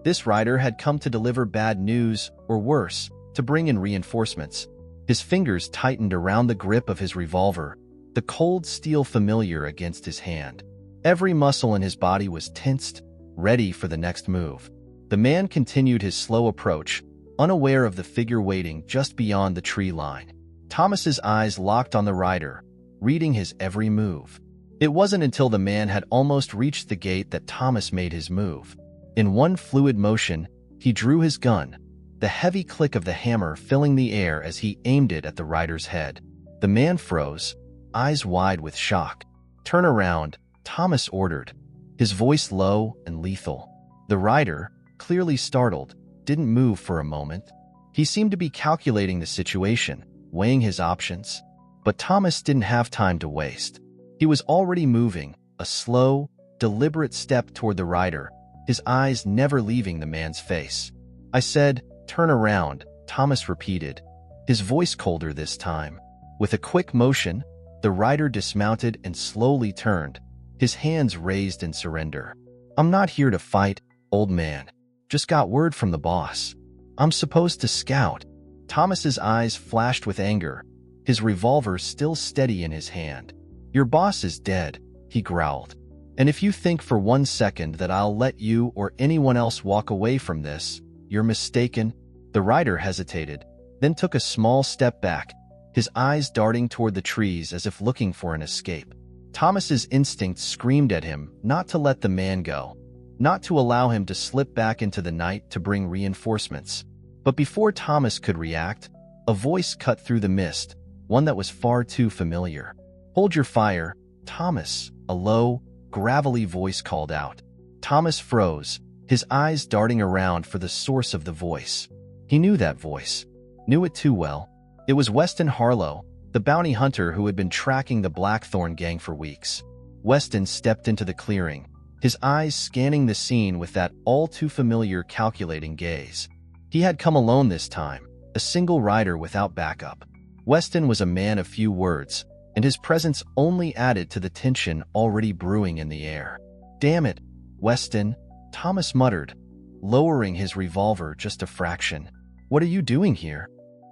This rider had come to deliver bad news, or worse, to bring in reinforcements. His fingers tightened around the grip of his revolver, the cold steel familiar against his hand. Every muscle in his body was tensed, ready for the next move. The man continued his slow approach, unaware of the figure waiting just beyond the tree line. Thomas's eyes locked on the rider, reading his every move. It wasn't until the man had almost reached the gate that Thomas made his move. In one fluid motion, he drew his gun, the heavy click of the hammer filling the air as he aimed it at the rider's head. The man froze, eyes wide with shock. "Turn around," Thomas ordered, his voice low and lethal. The rider, clearly startled, didn't move for a moment. He seemed to be calculating the situation, weighing his options. But Thomas didn't have time to waste. He was already moving, a slow, deliberate step toward the rider, his eyes never leaving the man's face. "I said, turn around," Thomas repeated, his voice colder this time. With a quick motion, the rider dismounted and slowly turned, his hands raised in surrender. "I'm not here to fight, old man. Just got word from the boss. I'm supposed to scout." Thomas's eyes flashed with anger, his revolver still steady in his hand. "Your boss is dead," he growled. "And if you think for 1 second that I'll let you or anyone else walk away from this, you're mistaken." The rider hesitated, then took a small step back, his eyes darting toward the trees as if looking for an escape. Thomas's instincts screamed at him not to let the man go, not to allow him to slip back into the night to bring reinforcements. But before Thomas could react, a voice cut through the mist, one that was far too familiar. "Hold your fire, Thomas," a low, gravelly voice called out. Thomas froze, his eyes darting around for the source of the voice. He knew that voice, knew it too well. It was Weston Harlow, the bounty hunter who had been tracking the Blackthorn gang for weeks. Weston stepped into the clearing, his eyes scanning the scene with that all-too-familiar calculating gaze. He had come alone this time, a single rider without backup. Weston was a man of few words, and his presence only added to the tension already brewing in the air. "Damn it, Weston," Thomas muttered, lowering his revolver just a fraction. "What are you doing here?"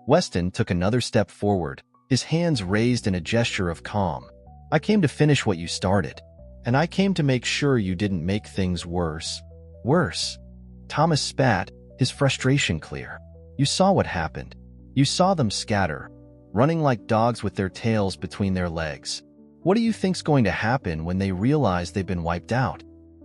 Weston took another step forward, his hands raised in a gesture of calm. "I came to finish what you started." And I came to make sure you didn't make things worse. Worse. Thomas spat, his frustration clear. You saw what happened. You saw them scatter, running like dogs with their tails between their legs. What do you think's going to happen when they realize they've been wiped out?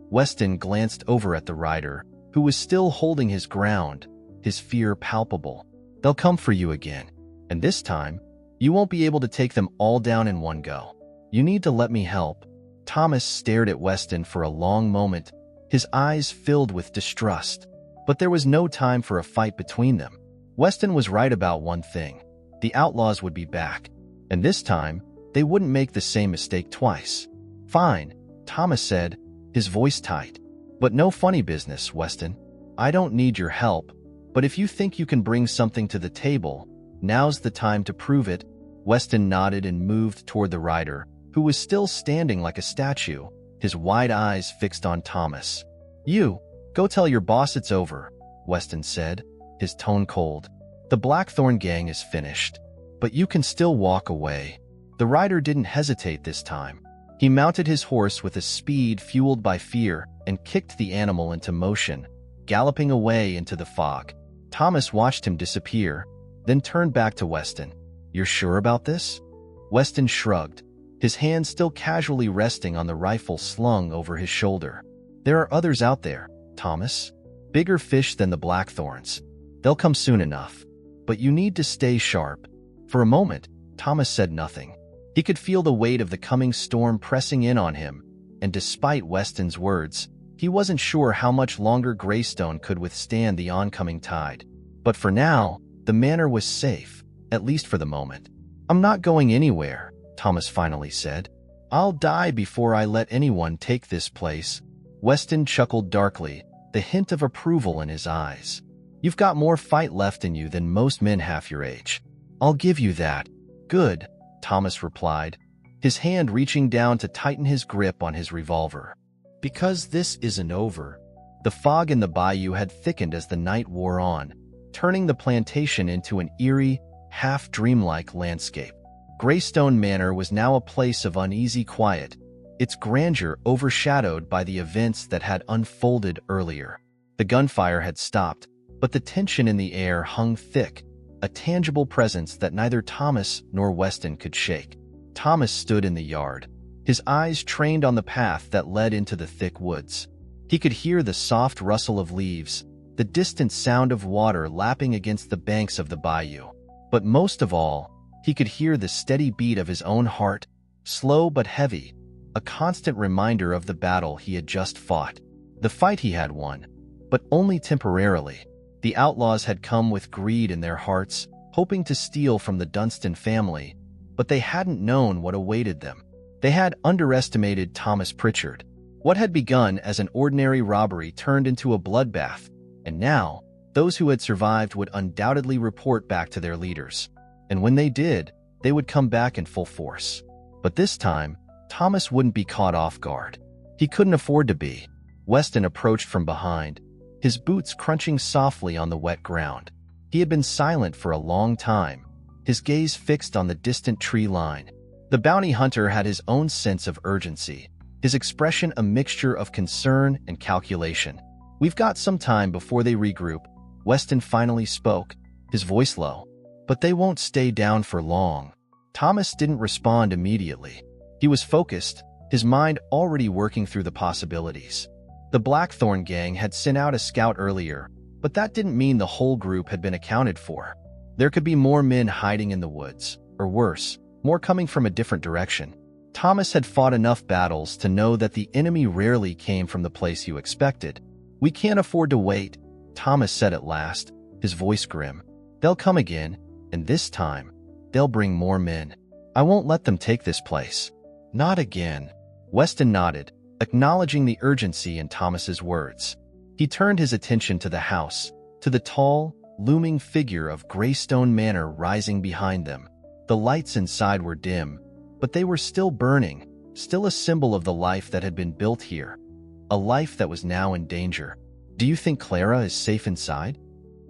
Weston glanced over at the rider, who was still holding his ground, his fear palpable. They'll come for you again. And this time, you won't be able to take them all down in one go. You need to let me help. Thomas stared at Weston for a long moment, his eyes filled with distrust. But there was no time for a fight between them. Weston was right about one thing. The Outlaws would be back. And this time, they wouldn't make the same mistake twice. Fine, Thomas said, his voice tight. But no funny business, Weston. I don't need your help, but if you think you can bring something to the table, now's the time to prove it. Weston nodded and moved toward the rider, who was still standing like a statue, his wide eyes fixed on Thomas. You, go tell your boss it's over, Weston said, his tone cold. The Blackthorn gang is finished, but you can still walk away. The rider didn't hesitate this time. He mounted his horse with a speed fueled by fear and kicked the animal into motion, galloping away into the fog. Thomas watched him disappear, then turned back to Weston. You're sure about this? Weston shrugged, his hand still casually resting on the rifle slung over his shoulder. There are others out there, Thomas. Bigger fish than the Blackthorns. They'll come soon enough. But you need to stay sharp. For a moment, Thomas said nothing. He could feel the weight of the coming storm pressing in on him, and despite Weston's words, he wasn't sure how much longer Greystone could withstand the oncoming tide. But for now, the manor was safe, at least for the moment. I'm not going anywhere, Thomas finally said. I'll die before I let anyone take this place. Weston chuckled darkly, the hint of approval in his eyes. You've got more fight left in you than most men half your age. I'll give you that. Good, Thomas replied, his hand reaching down to tighten his grip on his revolver. Because this isn't over. The fog in the bayou had thickened as the night wore on, turning the plantation into an eerie, half-dreamlike landscape. Greystone Manor was now a place of uneasy quiet, its grandeur overshadowed by the events that had unfolded earlier. The gunfire had stopped, but the tension in the air hung thick, a tangible presence that neither Thomas nor Weston could shake. Thomas stood in the yard, his eyes trained on the path that led into the thick woods. He could hear the soft rustle of leaves, the distant sound of water lapping against the banks of the bayou. But most of all, he could hear the steady beat of his own heart, slow but heavy, a constant reminder of the battle he had just fought. The fight he had won, but only temporarily. The Outlaws had come with greed in their hearts, hoping to steal from the Dunstan family, but they hadn't known what awaited them. They had underestimated Thomas Pritchard. What had begun as an ordinary robbery turned into a bloodbath, and now, those who had survived would undoubtedly report back to their leaders. And when they did, they would come back in full force. But this time, Thomas wouldn't be caught off guard. He couldn't afford to be. Weston approached from behind, his boots crunching softly on the wet ground. He had been silent for a long time, his gaze fixed on the distant tree line. The bounty hunter had his own sense of urgency, his expression a mixture of concern and calculation. We've got some time before they regroup, Weston finally spoke, his voice low. But they won't stay down for long. Thomas didn't respond immediately. He was focused, his mind already working through the possibilities. The Blackthorn gang had sent out a scout earlier, but that didn't mean the whole group had been accounted for. There could be more men hiding in the woods, or worse, more coming from a different direction. Thomas had fought enough battles to know that the enemy rarely came from the place you expected. We can't afford to wait, Thomas said at last, his voice grim. They'll come again, and this time, they'll bring more men. I won't let them take this place. Not again. Weston nodded, acknowledging the urgency in Thomas's words. He turned his attention to the house, to the tall, looming figure of Greystone Manor rising behind them. The lights inside were dim, but they were still burning, still a symbol of the life that had been built here. A life that was now in danger. Do you think Clara is safe inside?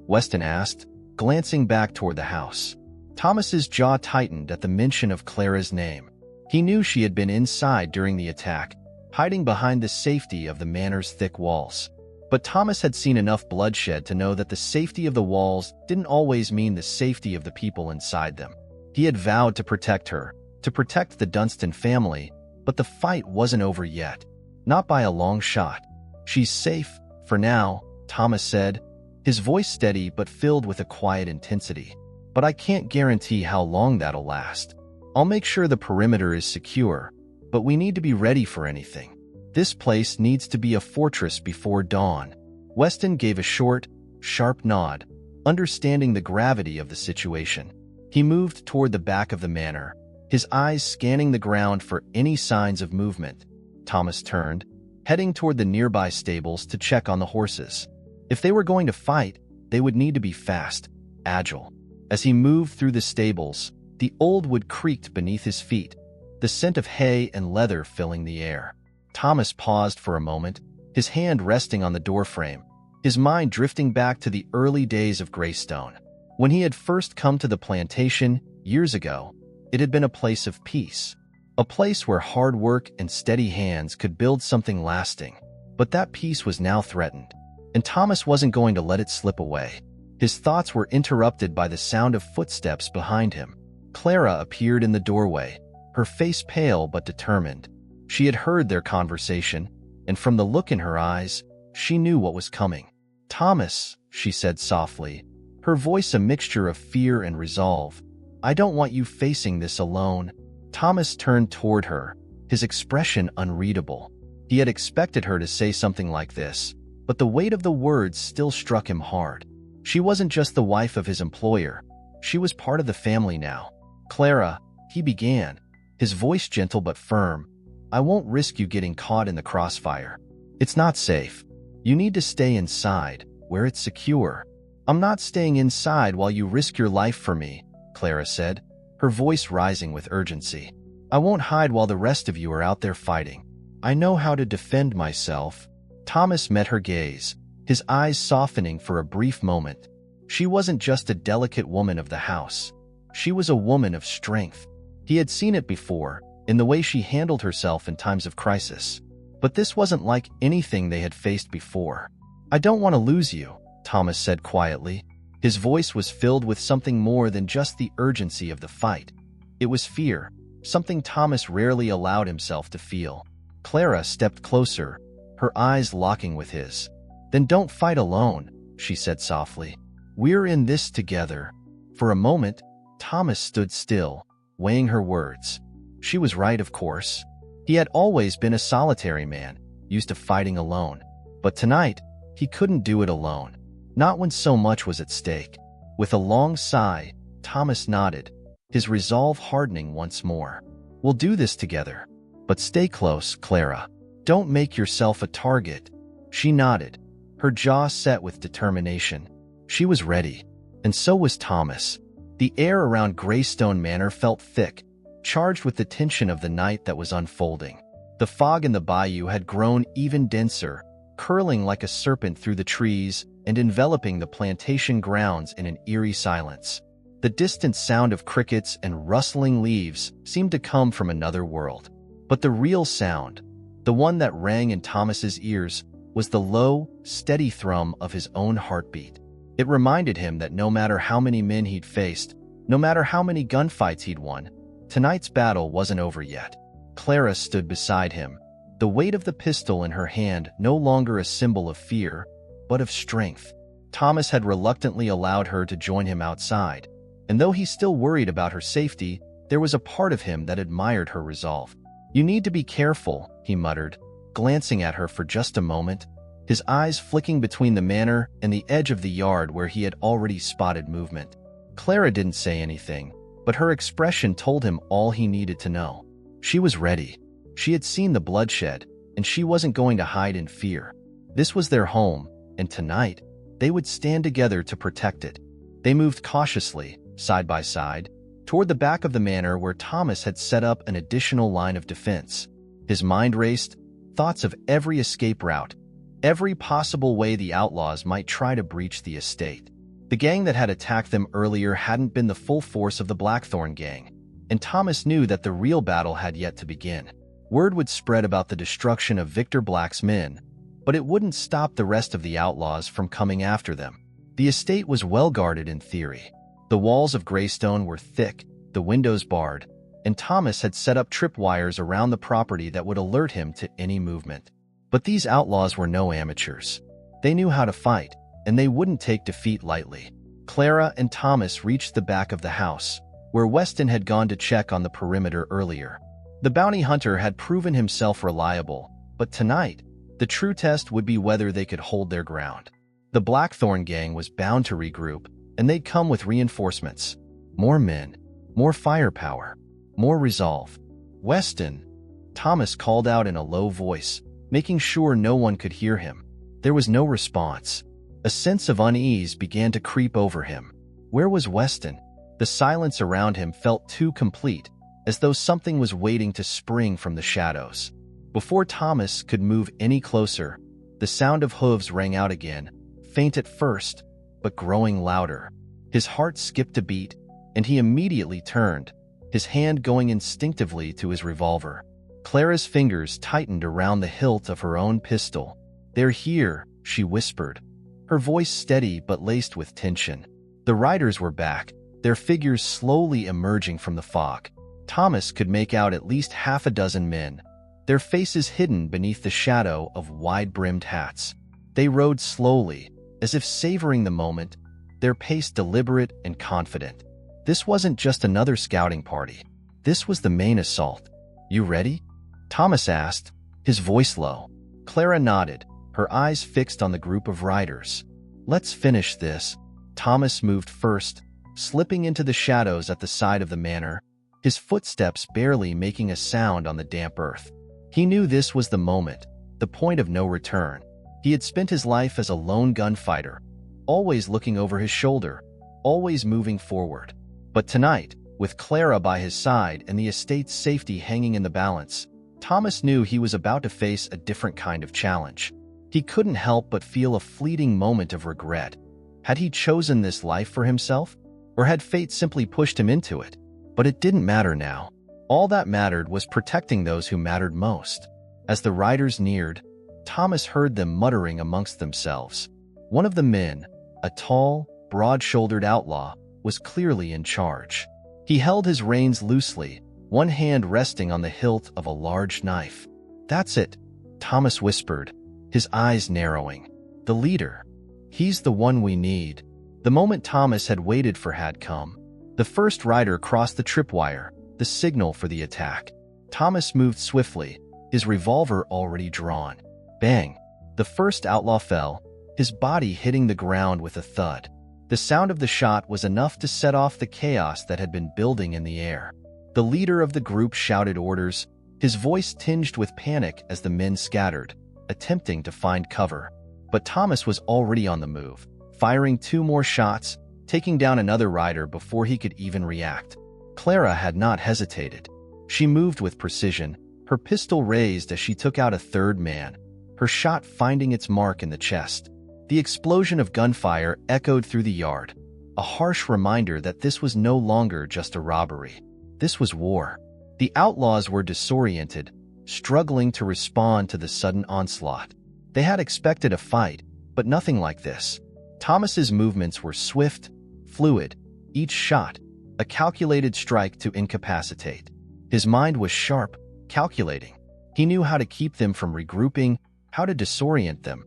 Weston asked, glancing back toward the house. Thomas's jaw tightened at the mention of Clara's name. He knew she had been inside during the attack, hiding behind the safety of the manor's thick walls. But Thomas had seen enough bloodshed to know that the safety of the walls didn't always mean the safety of the people inside them. He had vowed to protect her, to protect the Dunstan family, but the fight wasn't over yet. Not by a long shot. "She's safe, for now," Thomas said, his voice steady but filled with a quiet intensity. "But I can't guarantee how long that'll last. I'll make sure the perimeter is secure, but we need to be ready for anything. This place needs to be a fortress before dawn." Weston gave a short, sharp nod, understanding the gravity of the situation. He moved toward the back of the manor, his eyes scanning the ground for any signs of movement. Thomas turned, heading toward the nearby stables to check on the horses. If they were going to fight, they would need to be fast, agile. As he moved through the stables, the old wood creaked beneath his feet, the scent of hay and leather filling the air. Thomas paused for a moment, his hand resting on the doorframe, his mind drifting back to the early days of Greystone. When he had first come to the plantation, years ago, it had been a place of peace, a place where hard work and steady hands could build something lasting. But that peace was now threatened, and Thomas wasn't going to let it slip away. His thoughts were interrupted by the sound of footsteps behind him. Clara appeared in the doorway, her face pale but determined. She had heard their conversation, and from the look in her eyes, she knew what was coming. "Thomas," she said softly, her voice a mixture of fear and resolve, "I don't want you facing this alone." Thomas turned toward her, his expression unreadable. He had expected her to say something like this, but the weight of the words still struck him hard. She wasn't just the wife of his employer. She was part of the family now. "Clara," he began, his voice gentle but firm, "I won't risk you getting caught in the crossfire. It's not safe. You need to stay inside, where it's secure." "I'm not staying inside while you risk your life for me," Clara said, her voice rising with urgency. "I won't hide while the rest of you are out there fighting. I know how to defend myself." Thomas met her gaze, his eyes softening for a brief moment. She wasn't just a delicate woman of the house. She was a woman of strength. He had seen it before, in the way she handled herself in times of crisis. But this wasn't like anything they had faced before. "I don't want to lose you," Thomas said quietly. His voice was filled with something more than just the urgency of the fight. It was fear, something Thomas rarely allowed himself to feel. Clara stepped closer, her eyes locking with his. "Then don't fight alone," she said softly. "We're in this together." For a moment, Thomas stood still, weighing her words. She was right, of course. He had always been a solitary man, used to fighting alone. But tonight, he couldn't do it alone. Not when so much was at stake. With a long sigh, Thomas nodded, his resolve hardening once more. "We'll do this together. But stay close, Clara. Don't make yourself a target." She nodded, her jaw set with determination. She was ready, and so was Thomas. The air around Greystone Manor felt thick, charged with the tension of the night that was unfolding. The fog in the bayou had grown even denser, curling like a serpent through the trees and enveloping the plantation grounds in an eerie silence. The distant sound of crickets and rustling leaves seemed to come from another world. But the real sound, the one that rang in Thomas's ears, was the low, steady thrum of his own heartbeat. It reminded him that no matter how many men he'd faced, no matter how many gunfights he'd won, tonight's battle wasn't over yet. Clara stood beside him, the weight of the pistol in her hand no longer a symbol of fear, but of strength. Thomas had reluctantly allowed her to join him outside, and though he still worried about her safety, there was a part of him that admired her resolve. "You need to be careful," he muttered, glancing at her for just a moment, his eyes flicking between the manor and the edge of the yard where he had already spotted movement. Clara didn't say anything, but her expression told him all he needed to know. She was ready. She had seen the bloodshed, and she wasn't going to hide in fear. This was their home, and tonight, they would stand together to protect it. They moved cautiously, side by side, toward the back of the manor where Thomas had set up an additional line of defense. His mind raced, thoughts of every escape route, every possible way the outlaws might try to breach the estate. The gang that had attacked them earlier hadn't been the full force of the Blackthorn gang, and Thomas knew that the real battle had yet to begin. Word would spread about the destruction of Victor Black's men, but it wouldn't stop the rest of the outlaws from coming after them. The estate was well guarded in theory. The walls of Greystone were thick, the windows barred, and Thomas had set up tripwires around the property that would alert him to any movement. But these outlaws were no amateurs. They knew how to fight, and they wouldn't take defeat lightly. Clara and Thomas reached the back of the house, where Weston had gone to check on the perimeter earlier. The bounty hunter had proven himself reliable, but tonight, the true test would be whether they could hold their ground. The Blackthorn gang was bound to regroup, and they'd come with reinforcements. More men, more firepower, more resolve. "Weston," Thomas called out in a low voice, making sure no one could hear him. There was no response. A sense of unease began to creep over him. Where was Weston? The silence around him felt too complete, as though something was waiting to spring from the shadows. Before Thomas could move any closer, the sound of hooves rang out again, faint at first, but growing louder. His heart skipped a beat, and he immediately turned, his hand going instinctively to his revolver. Clara's fingers tightened around the hilt of her own pistol. "They're here," she whispered, her voice steady but laced with tension. The riders were back, their figures slowly emerging from the fog. Thomas could make out at least half a dozen men, their faces hidden beneath the shadow of wide-brimmed hats. They rode slowly, as if savoring the moment, their pace deliberate and confident. This wasn't just another scouting party. This was the main assault. "You ready?" Thomas asked, his voice low. Clara nodded, her eyes fixed on the group of riders. "Let's finish this." Thomas moved first, slipping into the shadows at the side of the manor, his footsteps barely making a sound on the damp earth. He knew this was the moment, the point of no return. He had spent his life as a lone gunfighter, always looking over his shoulder, always moving forward. But tonight, with Clara by his side and the estate's safety hanging in the balance, Thomas knew he was about to face a different kind of challenge. He couldn't help but feel a fleeting moment of regret. Had he chosen this life for himself? Or had fate simply pushed him into it? But it didn't matter now. All that mattered was protecting those who mattered most. As the riders neared, Thomas heard them muttering amongst themselves. One of the men, a tall, broad-shouldered outlaw, was clearly in charge. He held his reins loosely, one hand resting on the hilt of a large knife. "That's it," Thomas whispered, his eyes narrowing. "The leader. He's the one we need." The moment Thomas had waited for had come. The first rider crossed the tripwire, the signal for the attack. Thomas moved swiftly, his revolver already drawn. Bang! The first outlaw fell, his body hitting the ground with a thud. The sound of the shot was enough to set off the chaos that had been building in the air. The leader of the group shouted orders, his voice tinged with panic as the men scattered, attempting to find cover. But Thomas was already on the move, firing 2 more shots, taking down another rider before he could even react. Clara had not hesitated. She moved with precision, her pistol raised as she took out a third man, her shot finding its mark in the chest. The explosion of gunfire echoed through the yard, a harsh reminder that this was no longer just a robbery. This was war. The outlaws were disoriented, struggling to respond to the sudden onslaught. They had expected a fight, but nothing like this. Thomas's movements were swift, fluid, each shot, a calculated strike to incapacitate. His mind was sharp, calculating. He knew how to keep them from regrouping, how to disorient them,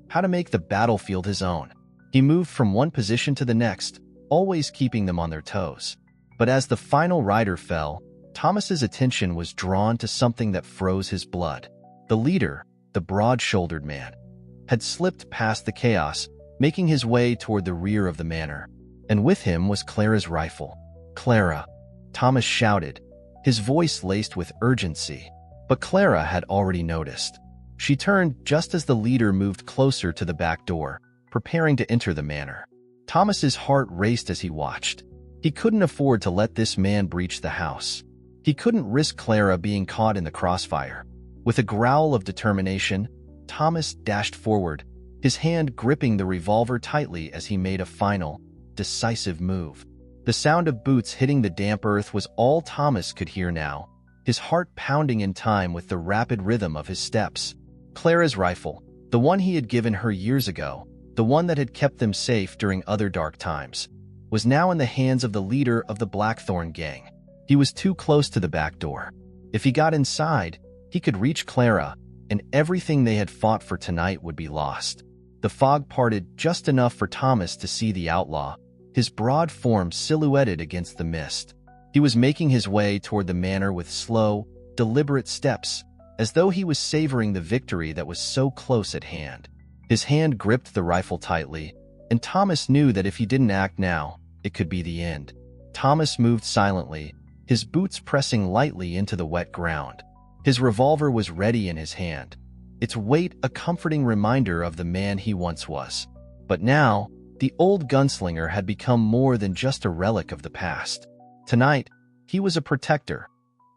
how to make the battlefield his own. He moved from one position to the next, always keeping them on their toes. But as the final rider fell, Thomas's attention was drawn to something that froze his blood. The leader, the broad-shouldered man, had slipped past the chaos, making his way toward the rear of the manor. And with him was Clara's rifle. "Clara!" Thomas shouted, his voice laced with urgency. But Clara had already noticed. She turned just as the leader moved closer to the back door, preparing to enter the manor. Thomas's heart raced as he watched. He couldn't afford to let this man breach the house. He couldn't risk Clara being caught in the crossfire. With a growl of determination, Thomas dashed forward, his hand gripping the revolver tightly as he made a final, decisive move. The sound of boots hitting the damp earth was all Thomas could hear now, his heart pounding in time with the rapid rhythm of his steps. Clara's rifle, the one he had given her years ago, the one that had kept them safe during other dark times, was now in the hands of the leader of the Blackthorn gang. He was too close to the back door. If he got inside, he could reach Clara, and everything they had fought for tonight would be lost. The fog parted just enough for Thomas to see the outlaw, his broad form silhouetted against the mist. He was making his way toward the manor with slow, deliberate steps, as though he was savoring the victory that was so close at hand. His hand gripped the rifle tightly, and Thomas knew that if he didn't act now, it could be the end. Thomas moved silently, his boots pressing lightly into the wet ground. His revolver was ready in his hand, its weight a comforting reminder of the man he once was. But now, the old gunslinger had become more than just a relic of the past. Tonight, he was a protector,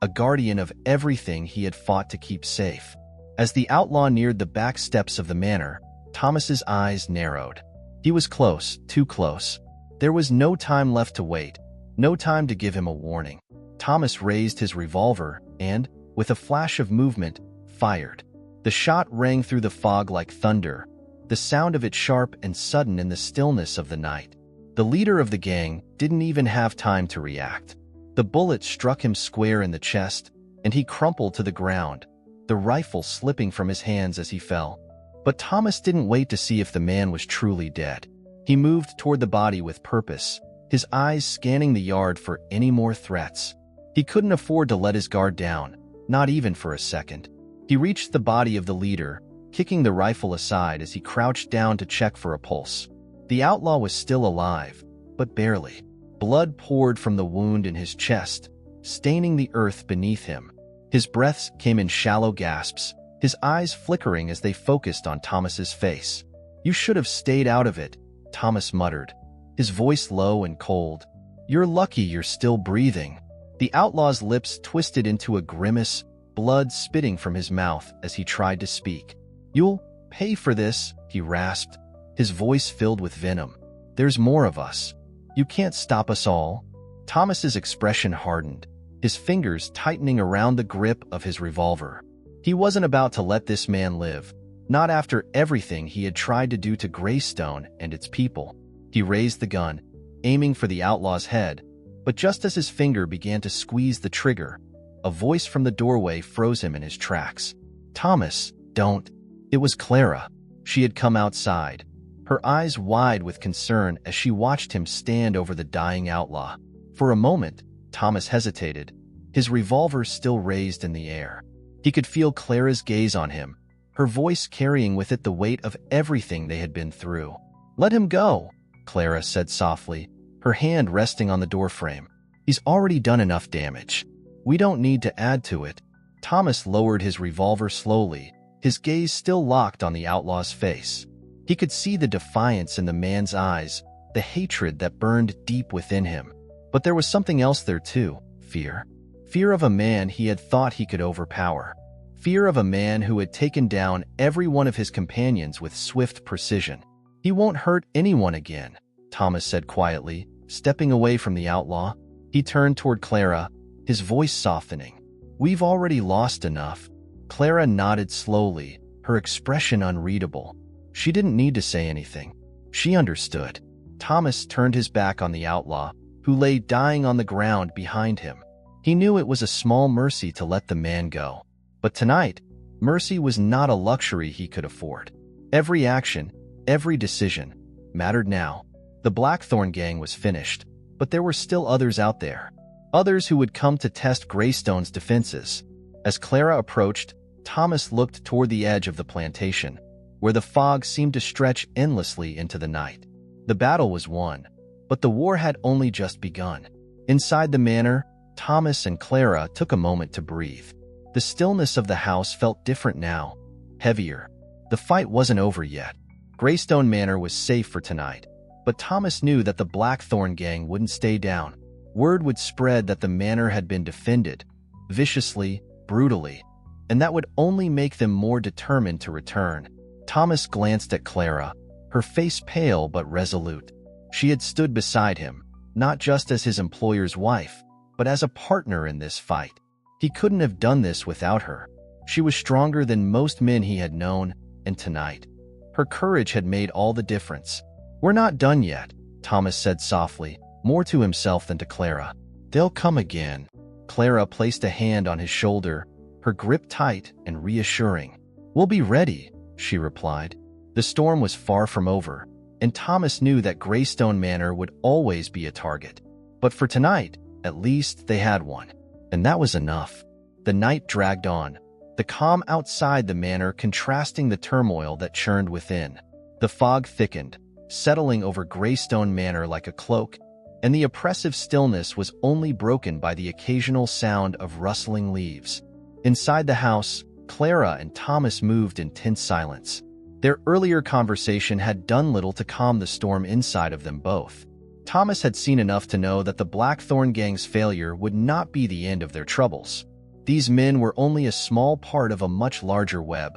a guardian of everything he had fought to keep safe. As the outlaw neared the back steps of the manor, Thomas's eyes narrowed. He was close, too close. There was no time left to wait, no time to give him a warning. Thomas raised his revolver and, with a flash of movement, fired. The shot rang through the fog like thunder, the sound of it sharp and sudden in the stillness of the night. The leader of the gang didn't even have time to react. The bullet struck him square in the chest, and he crumpled to the ground, the rifle slipping from his hands as he fell. But Thomas didn't wait to see if the man was truly dead. He moved toward the body with purpose, his eyes scanning the yard for any more threats. He couldn't afford to let his guard down, not even for a second. He reached the body of the leader, kicking the rifle aside as he crouched down to check for a pulse. The outlaw was still alive, but barely. Blood poured from the wound in his chest, staining the earth beneath him. His breaths came in shallow gasps, his eyes flickering as they focused on Thomas's face. "You should have stayed out of it," Thomas muttered, his voice low and cold. "You're lucky you're still breathing." The outlaw's lips twisted into a grimace, blood spitting from his mouth as he tried to speak. "You'll pay for this," he rasped, his voice filled with venom. "There's more of us. You can't stop us all." Thomas's expression hardened, his fingers tightening around the grip of his revolver. He wasn't about to let this man live, not after everything he had tried to do to Greystone and its people. He raised the gun, aiming for the outlaw's head, but just as his finger began to squeeze the trigger, a voice from the doorway froze him in his tracks. "Thomas, don't." It was Clara. She had come outside, her eyes wide with concern as she watched him stand over the dying outlaw. For a moment, Thomas hesitated, his revolver still raised in the air. He could feel Clara's gaze on him, her voice carrying with it the weight of everything they had been through. "Let him go," Clara said softly, her hand resting on the doorframe. "He's already done enough damage. We don't need to add to it." Thomas lowered his revolver slowly, his gaze still locked on the outlaw's face. He could see the defiance in the man's eyes, the hatred that burned deep within him. But there was something else there too, fear. Fear of a man he had thought he could overpower. Fear of a man who had taken down every one of his companions with swift precision. "He won't hurt anyone again," Thomas said quietly, stepping away from the outlaw. He turned toward Clara, his voice softening. "We've already lost enough." Clara nodded slowly, her expression unreadable. She didn't need to say anything. She understood. Thomas turned his back on the outlaw, who lay dying on the ground behind him. He knew it was a small mercy to let the man go. But tonight, mercy was not a luxury he could afford. Every action, every decision, mattered now. The Blackthorn gang was finished, but there were still others out there. Others who would come to test Greystone's defenses. As Clara approached, Thomas looked toward the edge of the plantation, where the fog seemed to stretch endlessly into the night. The battle was won, but the war had only just begun. Inside the manor, Thomas and Clara took a moment to breathe. The stillness of the house felt different now, heavier. The fight wasn't over yet. Greystone Manor was safe for tonight, but Thomas knew that the Blackthorn gang wouldn't stay down. Word would spread that the manor had been defended, viciously, brutally, and that would only make them more determined to return. Thomas glanced at Clara, her face pale but resolute. She had stood beside him, not just as his employer's wife, but as a partner in this fight. He couldn't have done this without her. She was stronger than most men he had known, and tonight, her courage had made all the difference. "We're not done yet," Thomas said softly, more to himself than to Clara. "They'll come again." Clara placed a hand on his shoulder, her grip tight and reassuring. "We'll be ready," she replied. The storm was far from over, and Thomas knew that Greystone Manor would always be a target. But for tonight, at least they had one. And that was enough. The night dragged on, the calm outside the manor contrasting the turmoil that churned within. The fog thickened, settling over Greystone Manor like a cloak, and the oppressive stillness was only broken by the occasional sound of rustling leaves. Inside the house, Clara and Thomas moved in tense silence. Their earlier conversation had done little to calm the storm inside of them both. Thomas had seen enough to know that the Blackthorn Gang's failure would not be the end of their troubles. These men were only a small part of a much larger web,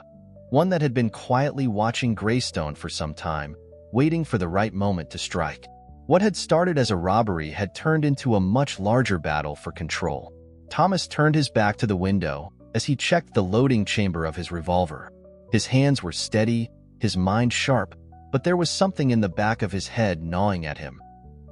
one that had been quietly watching Greystone for some time, waiting for the right moment to strike. What had started as a robbery had turned into a much larger battle for control. Thomas turned his back to the window as he checked the loading chamber of his revolver. His hands were steady, his mind sharp, but there was something in the back of his head gnawing at him.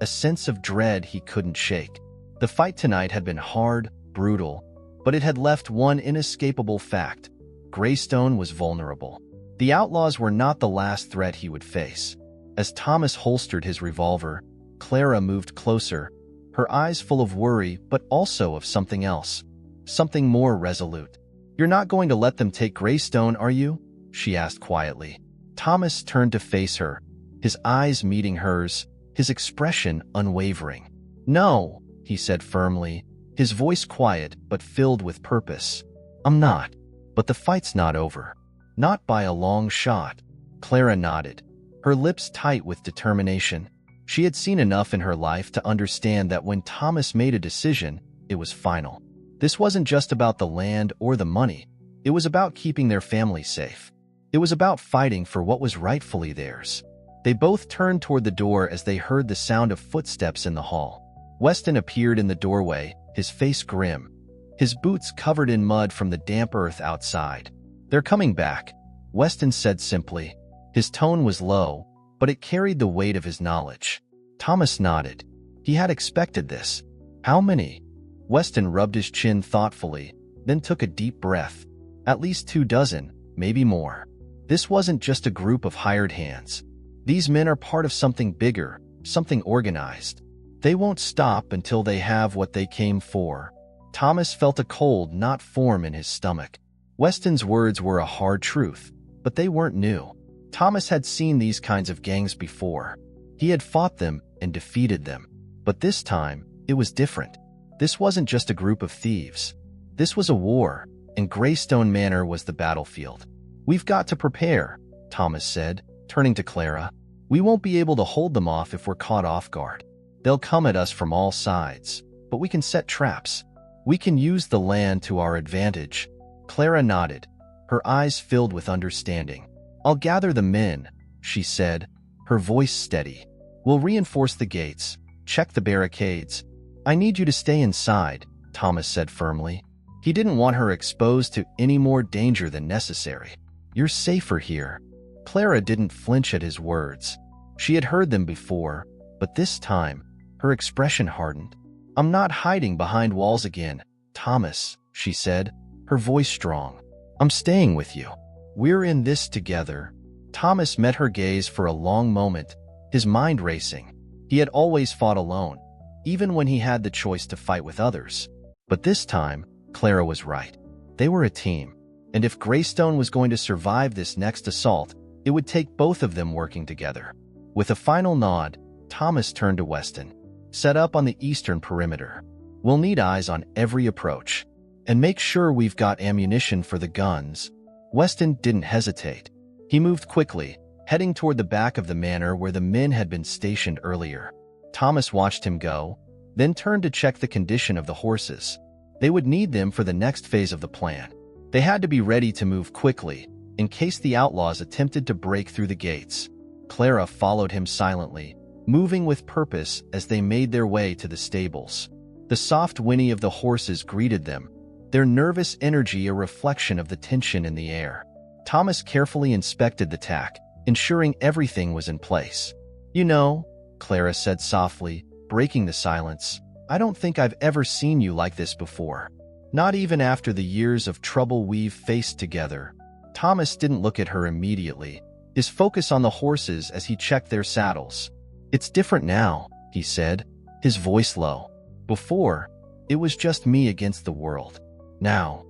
A sense of dread he couldn't shake. The fight tonight had been hard, brutal, but it had left one inescapable fact. Greystone was vulnerable. The Outlaws were not the last threat he would face. As Thomas holstered his revolver, Clara moved closer, her eyes full of worry but also of something else. Something more resolute. "You're not going to let them take Greystone, are you?" she asked quietly. Thomas turned to face her, his eyes meeting hers, his expression unwavering. "No," he said firmly, his voice quiet but filled with purpose. "I'm not. But the fight's not over. Not by a long shot." Clara nodded, her lips tight with determination. She had seen enough in her life to understand that when Thomas made a decision, it was final. This wasn't just about the land or the money. It was about keeping their family safe. It was about fighting for what was rightfully theirs. They both turned toward the door as they heard the sound of footsteps in the hall. Weston appeared in the doorway, his face grim, his boots covered in mud from the damp earth outside. "They're coming back," Weston said simply. His tone was low, but it carried the weight of his knowledge. Thomas nodded. He had expected this. "How many?" Weston rubbed his chin thoughtfully, then took a deep breath. "At least 24, maybe more." This wasn't just a group of hired hands. These men are part of something bigger, something organized. They won't stop until they have what they came for. Thomas felt a cold not form in his stomach. Weston's words were a hard truth, but they weren't new. Thomas had seen these kinds of gangs before. He had fought them and defeated them. But this time, it was different. This wasn't just a group of thieves. This was a war, and Greystone Manor was the battlefield. "We've got to prepare," Thomas said, turning to Clara. "We won't be able to hold them off if we're caught off guard. They'll come at us from all sides, but we can set traps. We can use the land to our advantage." Clara nodded, her eyes filled with understanding. "I'll gather the men," she said, her voice steady. "We'll reinforce the gates, check the barricades. I need you to stay inside," Thomas said firmly. He didn't want her exposed to any more danger than necessary. "You're safer here." Clara didn't flinch at his words. She had heard them before, but this time, her expression hardened. "I'm not hiding behind walls again, Thomas," she said, her voice strong. "I'm staying with you. We're in this together." Thomas met her gaze for a long moment, his mind racing. He had always fought alone, even when he had the choice to fight with others. But this time, Clara was right. They were a team, and if Greystone was going to survive this next assault, it would take both of them working together. With a final nod, Thomas turned to Weston. "Set up on the eastern perimeter. We'll need eyes on every approach. And make sure we've got ammunition for the guns." Weston didn't hesitate. He moved quickly, heading toward the back of the manor where the men had been stationed earlier. Thomas watched him go, then turned to check the condition of the horses. They would need them for the next phase of the plan. They had to be ready to move quickly, in case the outlaws attempted to break through the gates. Clara followed him silently, moving with purpose as they made their way to the stables. The soft whinny of the horses greeted them, their nervous energy a reflection of the tension in the air. Thomas carefully inspected the tack, ensuring everything was in place. "You know," Clara said softly, breaking the silence, "I don't think I've ever seen you like this before. Not even after the years of trouble we've faced together." Thomas didn't look at her immediately, his focus on the horses as he checked their saddles. "It's different now," he said, his voice low. "Before, it was just me against the world. Now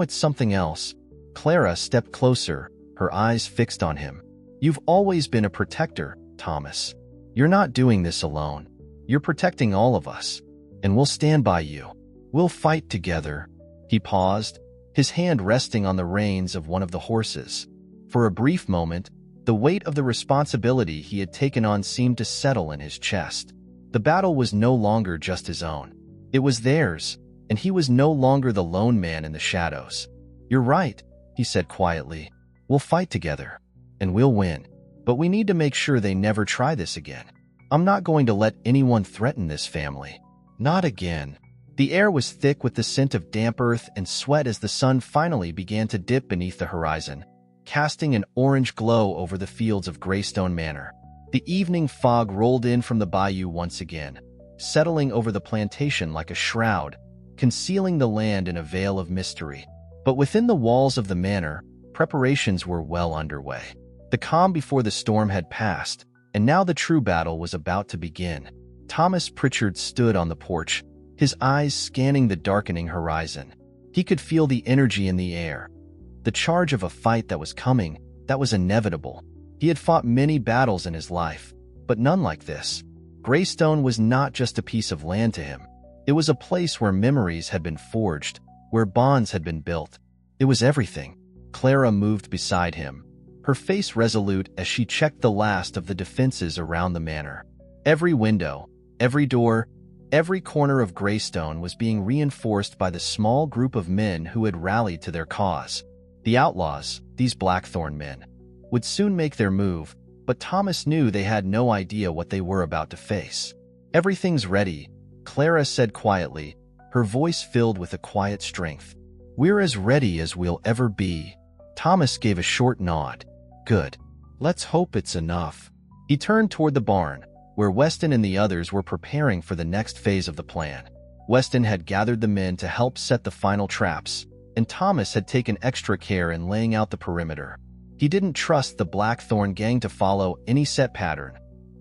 it's something else." Clara stepped closer, her eyes fixed on him. "You've always been a protector, Thomas. You're not doing this alone. You're protecting all of us. And we'll stand by you. We'll fight together." He paused, his hand resting on the reins of one of the horses. For a brief moment, the weight of the responsibility he had taken on seemed to settle in his chest. The battle was no longer just his own. It was theirs, and he was no longer the lone man in the shadows. "You're right," he said quietly. "We'll fight together, and we'll win. But we need to make sure they never try this again. I'm not going to let anyone threaten this family. Not again." The air was thick with the scent of damp earth and sweat as the sun finally began to dip beneath the horizon, casting an orange glow over the fields of Greystone Manor. The evening fog rolled in from the bayou once again, settling over the plantation like a shroud, concealing the land in a veil of mystery. But within the walls of the manor, preparations were well underway. The calm before the storm had passed, and now the true battle was about to begin. Thomas Pritchard stood on the porch, his eyes scanning the darkening horizon. He could feel the energy in the air, the charge of a fight that was coming, that was inevitable. He had fought many battles in his life, but none like this. Greystone was not just a piece of land to him. It was a place where memories had been forged, where bonds had been built. It was everything. Clara moved beside him, her face resolute as she checked the last of the defenses around the manor. Every window, every door, every corner of Greystone was being reinforced by the small group of men who had rallied to their cause. The Outlaws, these Blackthorn men, would soon make their move, but Thomas knew they had no idea what they were about to face. "Everything's ready," Clara said quietly, her voice filled with a quiet strength. "We're as ready as we'll ever be." Thomas gave a short nod. "Good. Let's hope it's enough." He turned toward the barn, where Weston and the others were preparing for the next phase of the plan. Weston had gathered the men to help set the final traps, and Thomas had taken extra care in laying out the perimeter. He didn't trust the Blackthorn gang to follow any set pattern.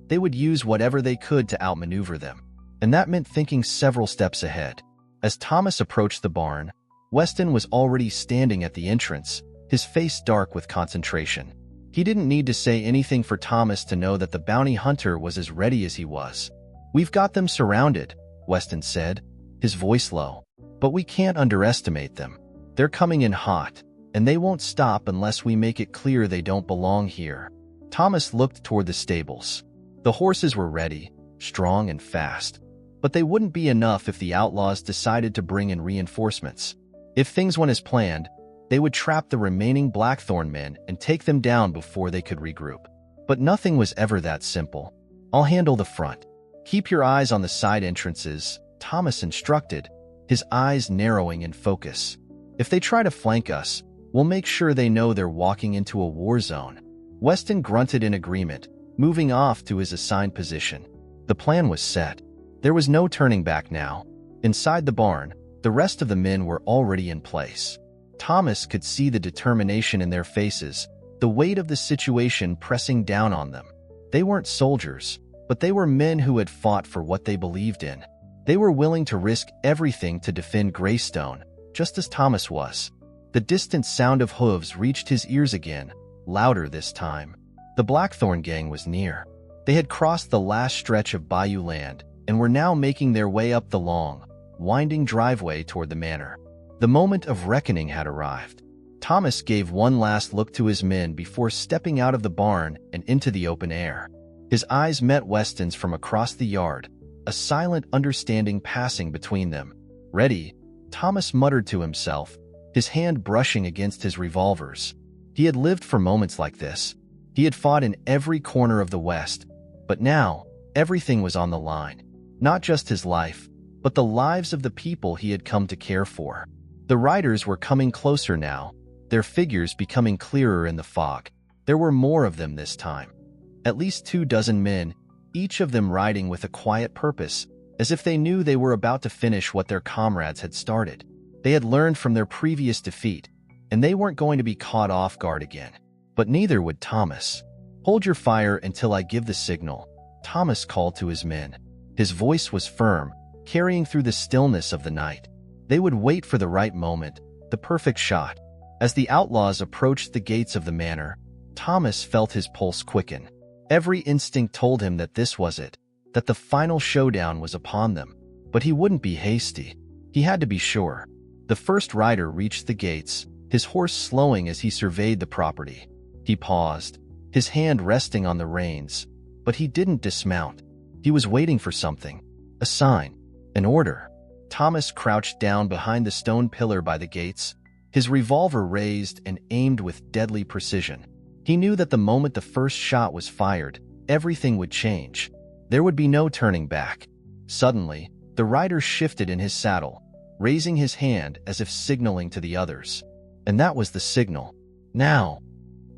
They would use whatever they could to outmaneuver them, and that meant thinking several steps ahead. As Thomas approached the barn, Weston was already standing at the entrance, his face dark with concentration. He didn't need to say anything for Thomas to know that the bounty hunter was as ready as he was. "We've got them surrounded," Weston said, his voice low. "But we can't underestimate them. They're coming in hot, and they won't stop unless we make it clear they don't belong here." Thomas looked toward the stables. The horses were ready, strong and fast. But they wouldn't be enough if the Outlaws decided to bring in reinforcements. If things went as planned, they would trap the remaining Blackthorn men and take them down before they could regroup. But nothing was ever that simple. "I'll handle the front. Keep your eyes on the side entrances," Thomas instructed, his eyes narrowing in focus. "If they try to flank us, we'll make sure they know they're walking into a war zone." Weston grunted in agreement, moving off to his assigned position. The plan was set. There was no turning back now. Inside the barn, the rest of the men were already in place. Thomas could see the determination in their faces, the weight of the situation pressing down on them. They weren't soldiers, but they were men who had fought for what they believed in. They were willing to risk everything to defend Greystone, just as Thomas was. The distant sound of hooves reached his ears again, louder this time. The Blackthorn gang was near. They had crossed the last stretch of bayou land and were now making their way up the long, winding driveway toward the manor. The moment of reckoning had arrived. Thomas gave one last look to his men before stepping out of the barn and into the open air. His eyes met Weston's from across the yard, a silent understanding passing between them. "Ready," Thomas muttered to himself, his hand brushing against his revolvers. He had lived for moments like this. He had fought in every corner of the West, but now everything was on the line. Not just his life, but the lives of the people he had come to care for. The riders were coming closer now, their figures becoming clearer in the fog. There were more of them this time. At least 24 men, each of them riding with a quiet purpose, as if they knew they were about to finish what their comrades had started. They had learned from their previous defeat, and they weren't going to be caught off guard again. But neither would Thomas. "Hold your fire until I give the signal," Thomas called to his men. His voice was firm, carrying through the stillness of the night. They would wait for the right moment, the perfect shot. As the outlaws approached the gates of the manor, Thomas felt his pulse quicken. Every instinct told him that this was it, that the final showdown was upon them. But he wouldn't be hasty. He had to be sure. The first rider reached the gates, his horse slowing as he surveyed the property. He paused, his hand resting on the reins, but he didn't dismount. He was waiting for something, a sign, an order. Thomas crouched down behind the stone pillar by the gates, his revolver raised and aimed with deadly precision. He knew that the moment the first shot was fired, everything would change. There would be no turning back. Suddenly, the rider shifted in his saddle, raising his hand as if signaling to the others. And that was the signal. "Now!"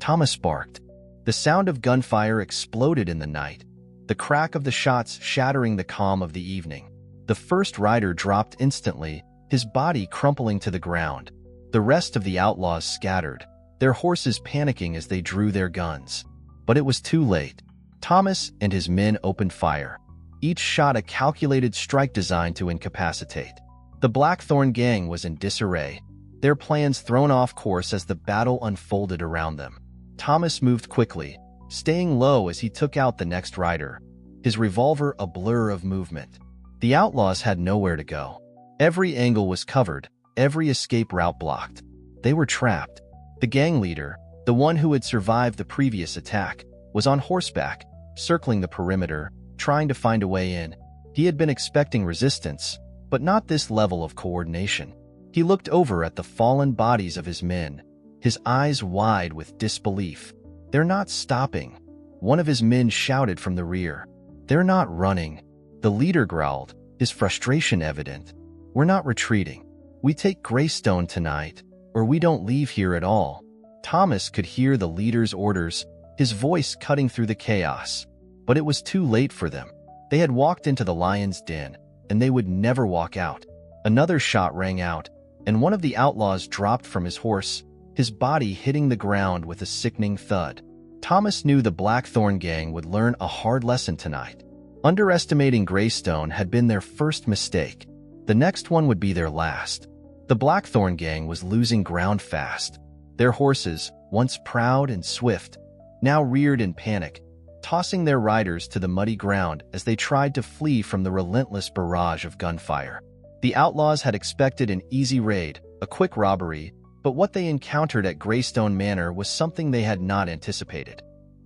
Thomas barked. The sound of gunfire exploded in the night, the crack of the shots shattering the calm of the evening. The first rider dropped instantly, his body crumpling to the ground. The rest of the outlaws scattered, their horses panicking as they drew their guns. But it was too late. Thomas and his men opened fire, each shot a calculated strike designed to incapacitate. The Blackthorn gang was in disarray, their plans thrown off course as the battle unfolded around them. Thomas moved quickly, staying low as he took out the next rider, his revolver a blur of movement. The outlaws had nowhere to go. Every angle was covered, every escape route blocked. They were trapped. The gang leader, the one who had survived the previous attack, was on horseback, circling the perimeter, trying to find a way in. He had been expecting resistance, but not this level of coordination. He looked over at the fallen bodies of his men, his eyes wide with disbelief. "They're not stopping," one of his men shouted from the rear. "They're not running," the leader growled, his frustration evident. "We're not retreating. We take Greystone tonight, or we don't leave here at all." Thomas could hear the leader's orders, his voice cutting through the chaos. But it was too late for them. They had walked into the lion's den, and they would never walk out. Another shot rang out, and one of the outlaws dropped from his horse, his body hitting the ground with a sickening thud. Thomas knew the Blackthorn gang would learn a hard lesson tonight. Underestimating Greystone had been their first mistake. The next one would be their last. The Blackthorn gang was losing ground fast. Their horses, once proud and swift, now reared in panic, tossing their riders to the muddy ground as they tried to flee from the relentless barrage of gunfire. The outlaws had expected an easy raid, a quick robbery, but what they encountered at Greystone Manor was something they had not anticipated.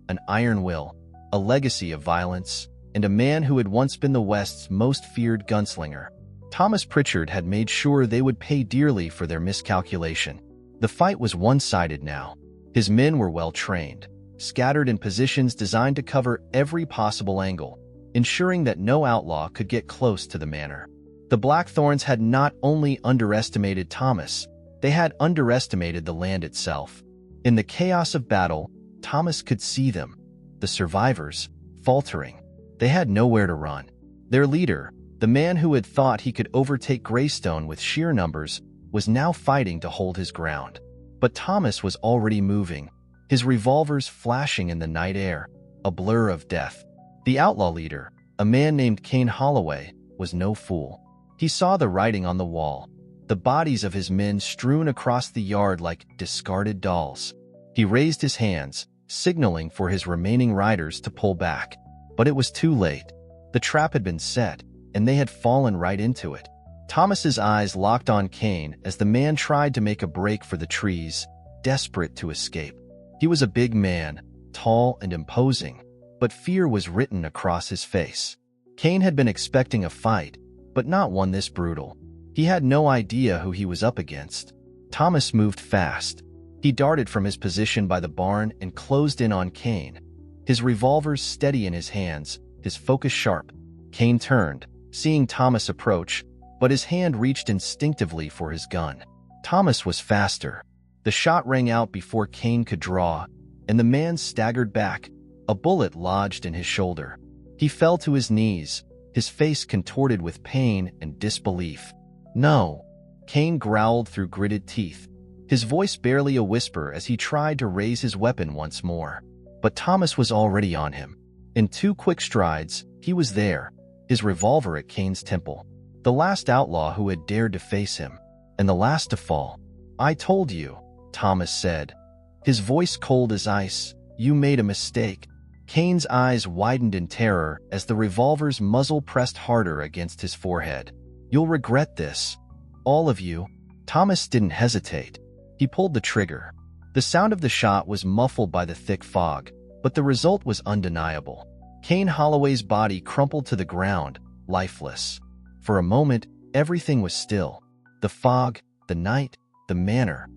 An iron will, a legacy of violence, and a man who had once been the West's most feared gunslinger. Thomas Pritchard had made sure they would pay dearly for their miscalculation. The fight was one-sided now. His men were well-trained, scattered in positions designed to cover every possible angle, ensuring that no outlaw could get close to the manor. The Blackthorns had not only underestimated Thomas, they had underestimated the land itself. In the chaos of battle, Thomas could see them, the survivors, faltering. They had nowhere to run. Their leader, the man who had thought he could overtake Greystone with sheer numbers, was now fighting to hold his ground. But Thomas was already moving, his revolvers flashing in the night air, a blur of death. The outlaw leader, a man named Cain Holloway, was no fool. He saw the writing on the wall, the bodies of his men strewn across the yard like discarded dolls. He raised his hands, signaling for his remaining riders to pull back. But it was too late. The trap had been set, and they had fallen right into it. Thomas's eyes locked on Cain as the man tried to make a break for the trees, desperate to escape. He was a big man, tall and imposing, but fear was written across his face. Cain had been expecting a fight, but not one this brutal. He had no idea who he was up against. Thomas moved fast. He darted from his position by the barn and closed in on Cain, his revolver steady in his hands, his focus sharp. Cain turned, seeing Thomas approach, but his hand reached instinctively for his gun. Thomas was faster. The shot rang out before Kane could draw, and the man staggered back, a bullet lodged in his shoulder. He fell to his knees, his face contorted with pain and disbelief. "No," Kane growled through gritted teeth, his voice barely a whisper as he tried to raise his weapon once more. But Thomas was already on him. In 2 quick strides, he was there, his revolver at Kane's temple. The last outlaw who had dared to face him, and the last to fall. "I told you," Thomas said, his voice cold as ice. "You made a mistake." Kane's eyes widened in terror as the revolver's muzzle pressed harder against his forehead. "You'll regret this. All of you." Thomas didn't hesitate. He pulled the trigger. The sound of the shot was muffled by the thick fog, but the result was undeniable. Kane Holloway's body crumpled to the ground, lifeless. For a moment, everything was still. The fog, the night, the manor.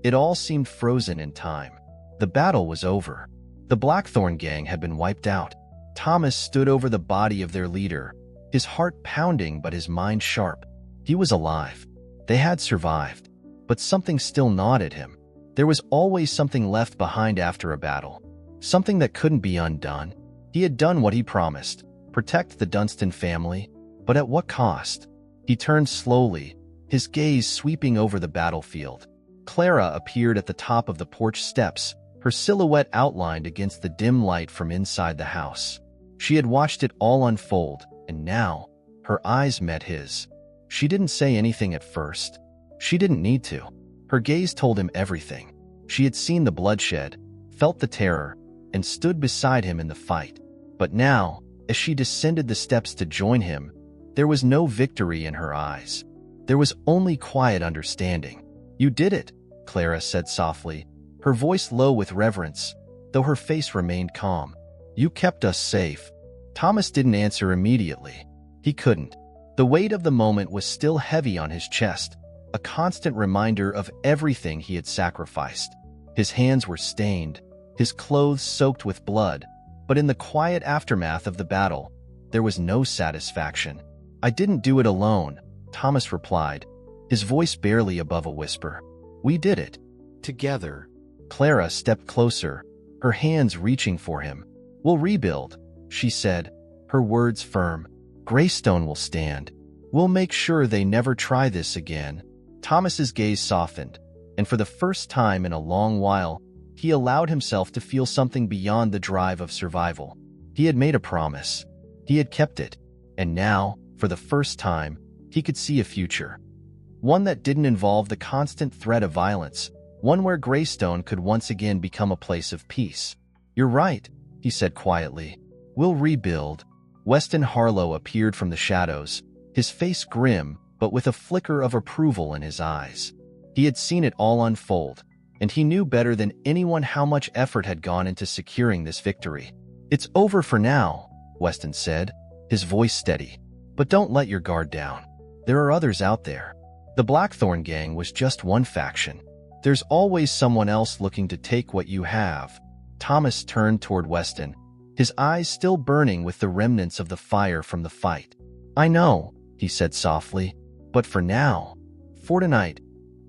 It all seemed frozen in time. The battle was over. The Blackthorn gang had been wiped out. Thomas stood over the body of their leader, his heart pounding but his mind sharp. He was alive. They had survived. But something still gnawed at him. There was always something left behind after a battle. Something that couldn't be undone. He had done what he promised, protect the Dunstan family, but at what cost? He turned slowly, his gaze sweeping over the battlefield. Clara appeared at the top of the porch steps, her silhouette outlined against the dim light from inside the house. She had watched it all unfold, and now, her eyes met his. She didn't say anything at first. She didn't need to. Her gaze told him everything. She had seen the bloodshed, felt the terror, and stood beside him in the fight. But now, as she descended the steps to join him, there was no victory in her eyes. There was only quiet understanding. "You did it," Clara said softly, her voice low with reverence, though her face remained calm. "You kept us safe." Thomas didn't answer immediately. He couldn't. The weight of the moment was still heavy on his chest, a constant reminder of everything he had sacrificed. His hands were stained, his clothes soaked with blood, but in the quiet aftermath of the battle, there was no satisfaction. "I didn't do it alone," Thomas replied, his voice barely above a whisper. "We did it. Together." Clara stepped closer, her hands reaching for him. "We'll rebuild," she said, her words firm. "Greystone will stand. We'll make sure they never try this again." Thomas's gaze softened, and for the first time in a long while, he allowed himself to feel something beyond the drive of survival. He had made a promise. He had kept it, and now, for the first time, he could see a future. One that didn't involve the constant threat of violence, one where Greystone could once again become a place of peace. "You're right," he said quietly. "We'll rebuild." Weston Harlow appeared from the shadows, his face grim, but with a flicker of approval in his eyes. He had seen it all unfold, and he knew better than anyone how much effort had gone into securing this victory. "It's over for now," Weston said, his voice steady. "But don't let your guard down. There are others out there. The Blackthorn gang was just one faction. There's always someone else looking to take what you have." Thomas turned toward Weston, his eyes still burning with the remnants of the fire from the fight. "I know," he said softly, "but for now, for tonight,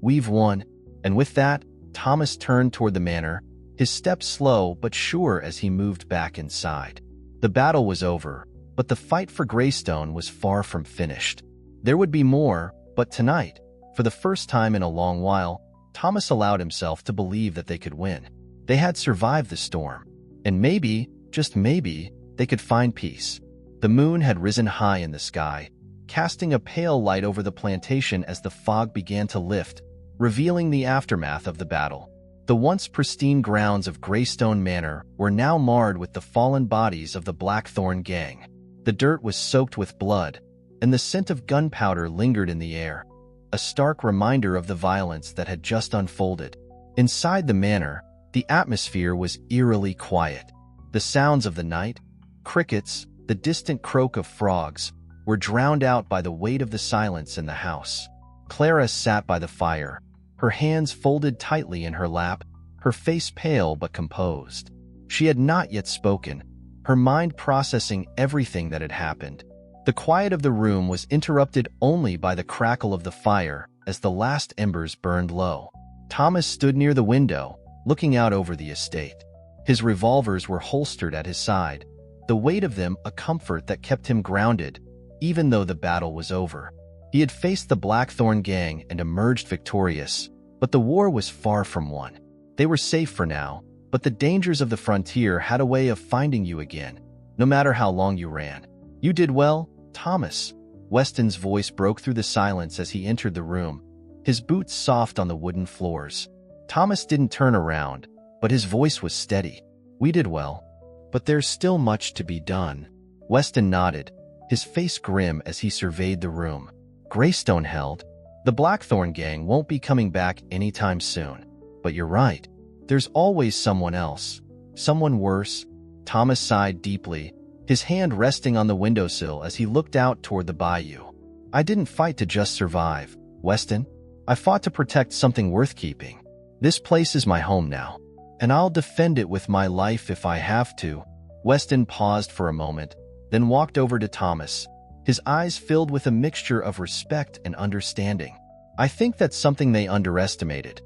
we've won." And with that, Thomas turned toward the manor, his steps slow but sure as he moved back inside. The battle was over, but the fight for Greystone was far from finished. There would be more, but tonight, for the first time in a long while, Thomas allowed himself to believe that they could win. They had survived the storm, and maybe, just maybe, they could find peace. The moon had risen high in the sky, casting a pale light over the plantation as the fog began to lift, revealing the aftermath of the battle. The once pristine grounds of Greystone Manor were now marred with the fallen bodies of the Blackthorn gang. The dirt was soaked with blood, and the scent of gunpowder lingered in the air, a stark reminder of the violence that had just unfolded. Inside the manor, the atmosphere was eerily quiet. The sounds of the night, crickets, the distant croak of frogs, were drowned out by the weight of the silence in the house. Clara sat by the fire, her hands folded tightly in her lap, her face pale but composed. She had not yet spoken, her mind processing everything that had happened. The quiet of the room was interrupted only by the crackle of the fire as the last embers burned low. Thomas stood near the window, looking out over the estate. His revolvers were holstered at his side, the weight of them a comfort that kept him grounded, even though the battle was over. He had faced the Blackthorn gang and emerged victorious, but the war was far from won. They were safe for now, but the dangers of the frontier had a way of finding you again, no matter how long you ran. You did well, Thomas. Weston's voice broke through the silence as he entered the room, his boots soft on the wooden floors. Thomas didn't turn around, but his voice was steady. We did well, but there's still much to be done. Weston nodded, his face grim as he surveyed the room. Greystone held. The Blackthorn gang won't be coming back anytime soon. But you're right. There's always someone else. Someone worse. Thomas sighed deeply, his hand resting on the windowsill as he looked out toward the bayou. I didn't fight to just survive, Weston. I fought to protect something worth keeping. This place is my home now, and I'll defend it with my life if I have to. Weston paused for a moment, then walked over to Thomas, his eyes filled with a mixture of respect and understanding. I think that's something they underestimated.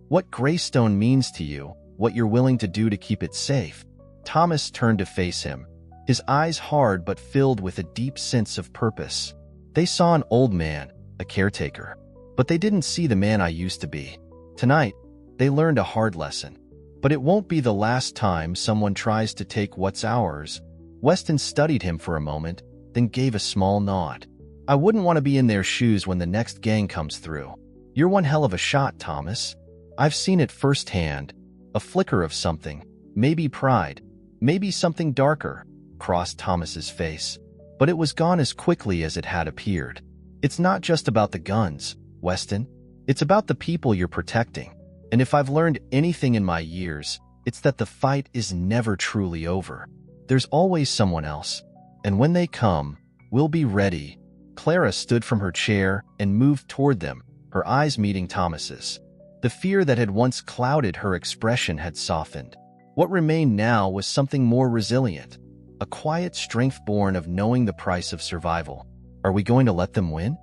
What Greystone means to you, what you're willing to do to keep it safe. Thomas turned to face him, his eyes hard but filled with a deep sense of purpose. They saw an old man, a caretaker, but they didn't see the man I used to be. Tonight, they learned a hard lesson. But it won't be the last time someone tries to take what's ours. Weston studied him for a moment, then gave a small nod. I wouldn't want to be in their shoes when the next gang comes through. You're one hell of a shot, Thomas. I've seen it firsthand. A flicker of something, maybe pride, maybe something darker, crossed Thomas's face. But it was gone as quickly as it had appeared. It's not just about the guns, Weston. It's about the people you're protecting. And if I've learned anything in my years, it's that the fight is never truly over. There's always someone else. And when they come, we'll be ready. Clara stood from her chair and moved toward them, her eyes meeting Thomas's. The fear that had once clouded her expression had softened. What remained now was something more resilient, a quiet strength born of knowing the price of survival. Are we going to let them win?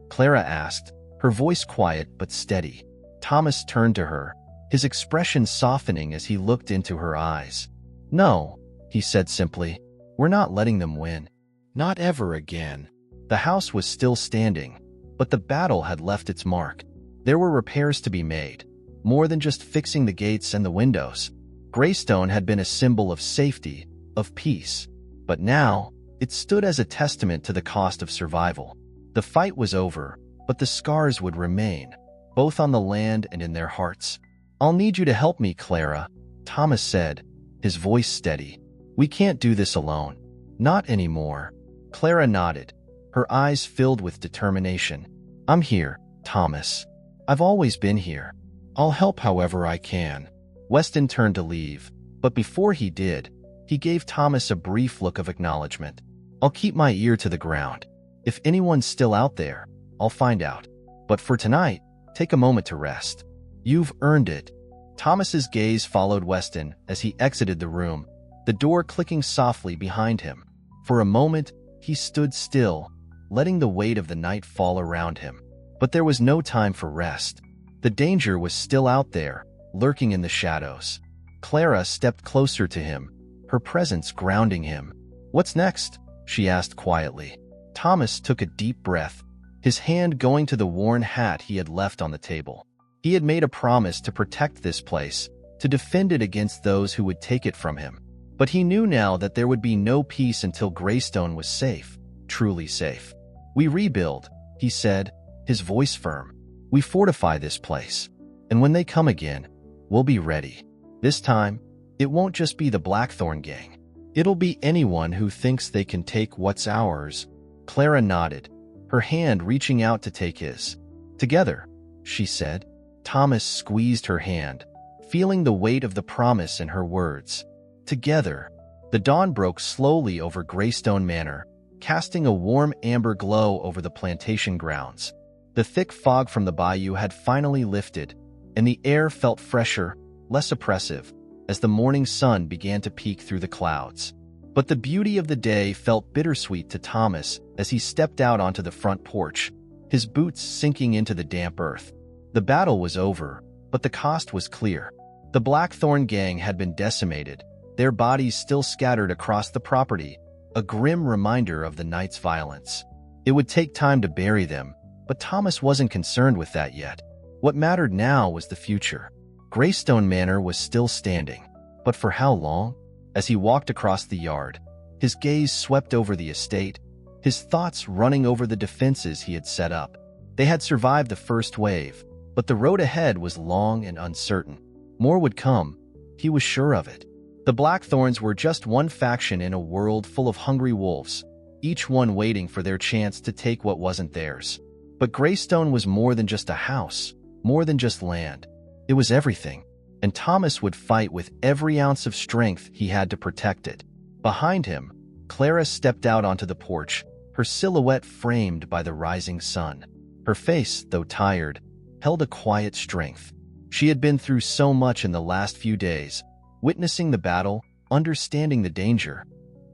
Clara asked, her voice quiet but steady. Thomas turned to her, his expression softening as he looked into her eyes. No, he said simply, we're not letting them win. Not ever again. The house was still standing, but the battle had left its mark. There were repairs to be made, more than just fixing the gates and the windows. Greystone had been a symbol of safety, of peace, but now it stood as a testament to the cost of survival. The fight was over, but the scars would remain, both on the land and in their hearts. I'll need you to help me, Clara, Thomas said, his voice steady. We can't do this alone. Not anymore. Clara nodded, her eyes filled with determination. I'm here, Thomas. I've always been here. I'll help however I can. Weston turned to leave, but before he did, he gave Thomas a brief look of acknowledgement. I'll keep my ear to the ground. If anyone's still out there, I'll find out. But for tonight, take a moment to rest. You've earned it. Thomas's gaze followed Weston as he exited the room, the door clicking softly behind him. For a moment, he stood still, letting the weight of the night fall around him. But there was no time for rest. The danger was still out there, lurking in the shadows. Clara stepped closer to him, her presence grounding him. What's next? She asked quietly. Thomas took a deep breath, his hand going to the worn hat he had left on the table. He had made a promise to protect this place, to defend it against those who would take it from him. But he knew now that there would be no peace until Greystone was safe, truly safe. We rebuild, he said, his voice firm. We fortify this place. And when they come again, we'll be ready. This time, it won't just be the Blackthorn gang. It'll be anyone who thinks they can take what's ours. Clara nodded, her hand reaching out to take his. Together, she said. Thomas squeezed her hand, feeling the weight of the promise in her words. Together. The dawn broke slowly over Greystone Manor, casting a warm amber glow over the plantation grounds. The thick fog from the bayou had finally lifted, and the air felt fresher, less oppressive, as the morning sun began to peek through the clouds. But the beauty of the day felt bittersweet to Thomas as he stepped out onto the front porch, his boots sinking into the damp earth. The battle was over, but the cost was clear. The Blackthorn gang had been decimated, their bodies still scattered across the property, a grim reminder of the night's violence. It would take time to bury them, but Thomas wasn't concerned with that yet. What mattered now was the future. Greystone Manor was still standing, but for how long? As he walked across the yard, his gaze swept over the estate, his thoughts running over the defenses he had set up. They had survived the first wave, but the road ahead was long and uncertain. More would come, he was sure of it. The Blackthorns were just one faction in a world full of hungry wolves, each one waiting for their chance to take what wasn't theirs. But Greystone was more than just a house, more than just land. It was everything, and Thomas would fight with every ounce of strength he had to protect it. Behind him, Clara stepped out onto the porch, her silhouette framed by the rising sun. Her face, though tired, held a quiet strength. She had been through so much in the last few days, witnessing the battle, understanding the danger.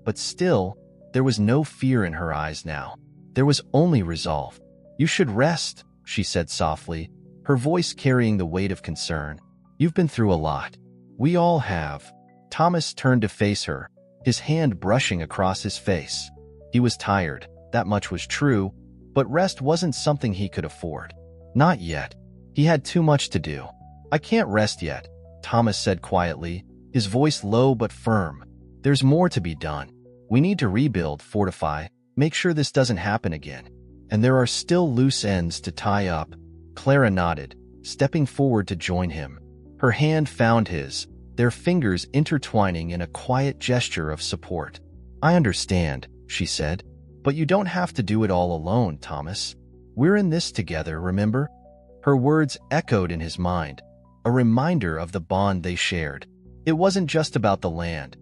But still, there was no fear in her eyes now. There was only resolve. "You should rest," she said softly, her voice carrying the weight of concern. "You've been through a lot. We all have." Thomas turned to face her, his hand brushing across his face. He was tired, that much was true, but rest wasn't something he could afford. Not yet. He had too much to do. "I can't rest yet," Thomas said quietly, his voice low but firm. "There's more to be done. We need to rebuild, fortify, make sure this doesn't happen again. And there are still loose ends to tie up." Clara nodded, stepping forward to join him. Her hand found his, their fingers intertwining in a quiet gesture of support. "I understand," she said, "but you don't have to do it all alone, Thomas. We're in this together, remember?" Her words echoed in his mind, a reminder of the bond they shared. It wasn't just about the land.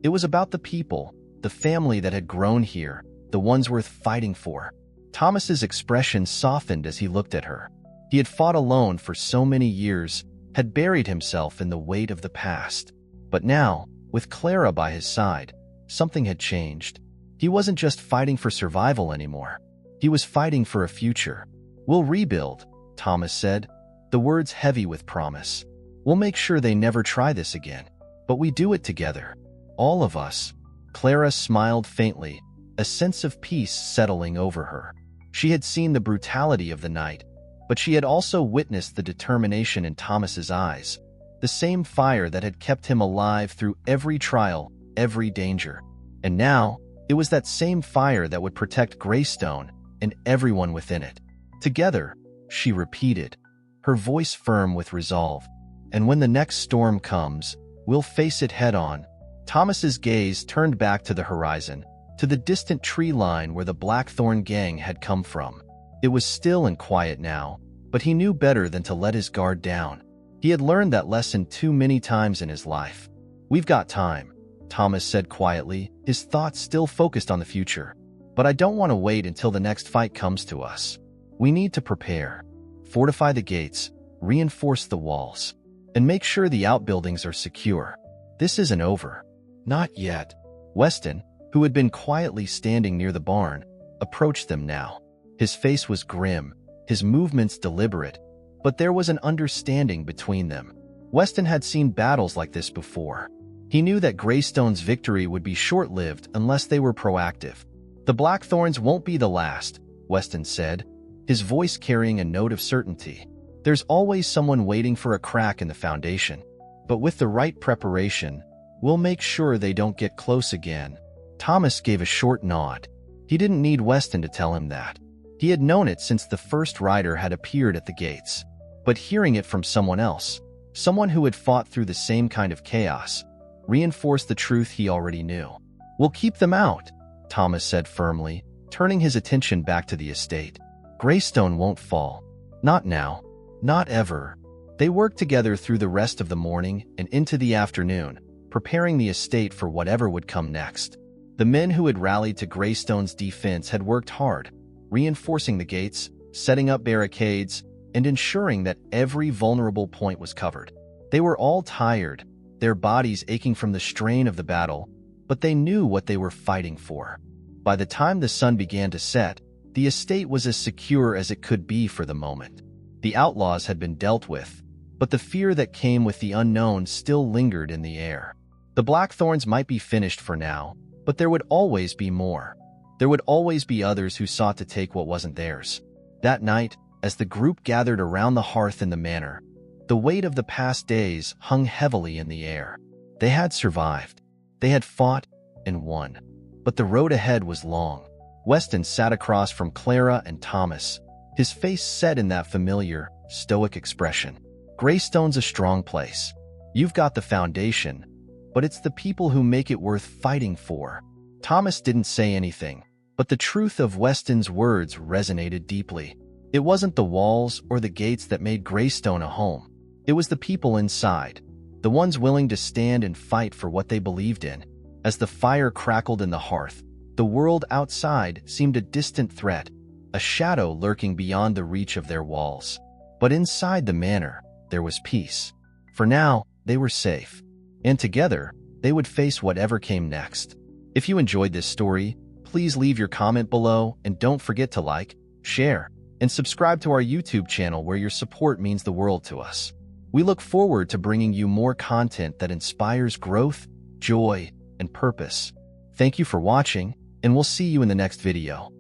It was about the people, the family that had grown here, the ones worth fighting for. Thomas's expression softened as he looked at her. He had fought alone for so many years, had buried himself in the weight of the past. But now, with Clara by his side, something had changed. He wasn't just fighting for survival anymore. He was fighting for a future. "We'll rebuild," Thomas said, the words heavy with promise. "We'll make sure they never try this again. But we do it together. All of us." Clara smiled faintly, a sense of peace settling over her. She had seen the brutality of the night, but she had also witnessed the determination in Thomas's eyes, the same fire that had kept him alive through every trial, every danger. And now, it was that same fire that would protect Greystone and everyone within it. "Together," she repeated, her voice firm with resolve. "And when the next storm comes, we'll face it head-on." Thomas's gaze turned back to the horizon, to the distant tree line where the Blackthorn gang had come from. It was still and quiet now, but he knew better than to let his guard down. He had learned that lesson too many times in his life. "We've got time," Thomas said quietly, his thoughts still focused on the future. "But I don't want to wait until the next fight comes to us. We need to prepare, fortify the gates, reinforce the walls, and make sure the outbuildings are secure. This isn't over." "Not yet." Weston, who had been quietly standing near the barn, approached them now. His face was grim, his movements deliberate, but there was an understanding between them. Weston had seen battles like this before. He knew that Greystone's victory would be short-lived unless they were proactive. "The Blackthorns won't be the last," Weston said, his voice carrying a note of certainty. "There's always someone waiting for a crack in the foundation. But with the right preparation, we'll make sure they don't get close again." Thomas gave a short nod. He didn't need Weston to tell him that. He had known it since the first rider had appeared at the gates. But hearing it from someone else, someone who had fought through the same kind of chaos, reinforced the truth he already knew. "We'll keep them out," Thomas said firmly, turning his attention back to the estate. "Greystone won't fall. Not now. Not ever." They worked together through the rest of the morning and into the afternoon, preparing the estate for whatever would come next. The men who had rallied to Greystone's defense had worked hard, reinforcing the gates, setting up barricades, and ensuring that every vulnerable point was covered. They were all tired, their bodies aching from the strain of the battle, but they knew what they were fighting for. By the time the sun began to set, the estate was as secure as it could be for the moment. The outlaws had been dealt with, but the fear that came with the unknown still lingered in the air. The Blackthorns might be finished for now, but there would always be more. There would always be others who sought to take what wasn't theirs. That night, as the group gathered around the hearth in the manor, the weight of the past days hung heavily in the air. They had survived. They had fought and won. But the road ahead was long. Weston sat across from Clara and Thomas, his face set in that familiar, stoic expression. Greystone's a strong place. You've got the foundation, but it's the people who make it worth fighting for. Thomas didn't say anything, but the truth of Weston's words resonated deeply. It wasn't the walls or the gates that made Greystone a home. It was the people inside, the ones willing to stand and fight for what they believed in. As the fire crackled in the hearth, the world outside seemed a distant threat, a shadow lurking beyond the reach of their walls. But inside the manor, there was peace. For now, they were safe. And together, they would face whatever came next. If you enjoyed this story, please leave your comment below and don't forget to like, share, and subscribe to our YouTube channel where your support means the world to us. We look forward to bringing you more content that inspires growth, joy, and purpose. Thank you for watching, and we'll see you in the next video.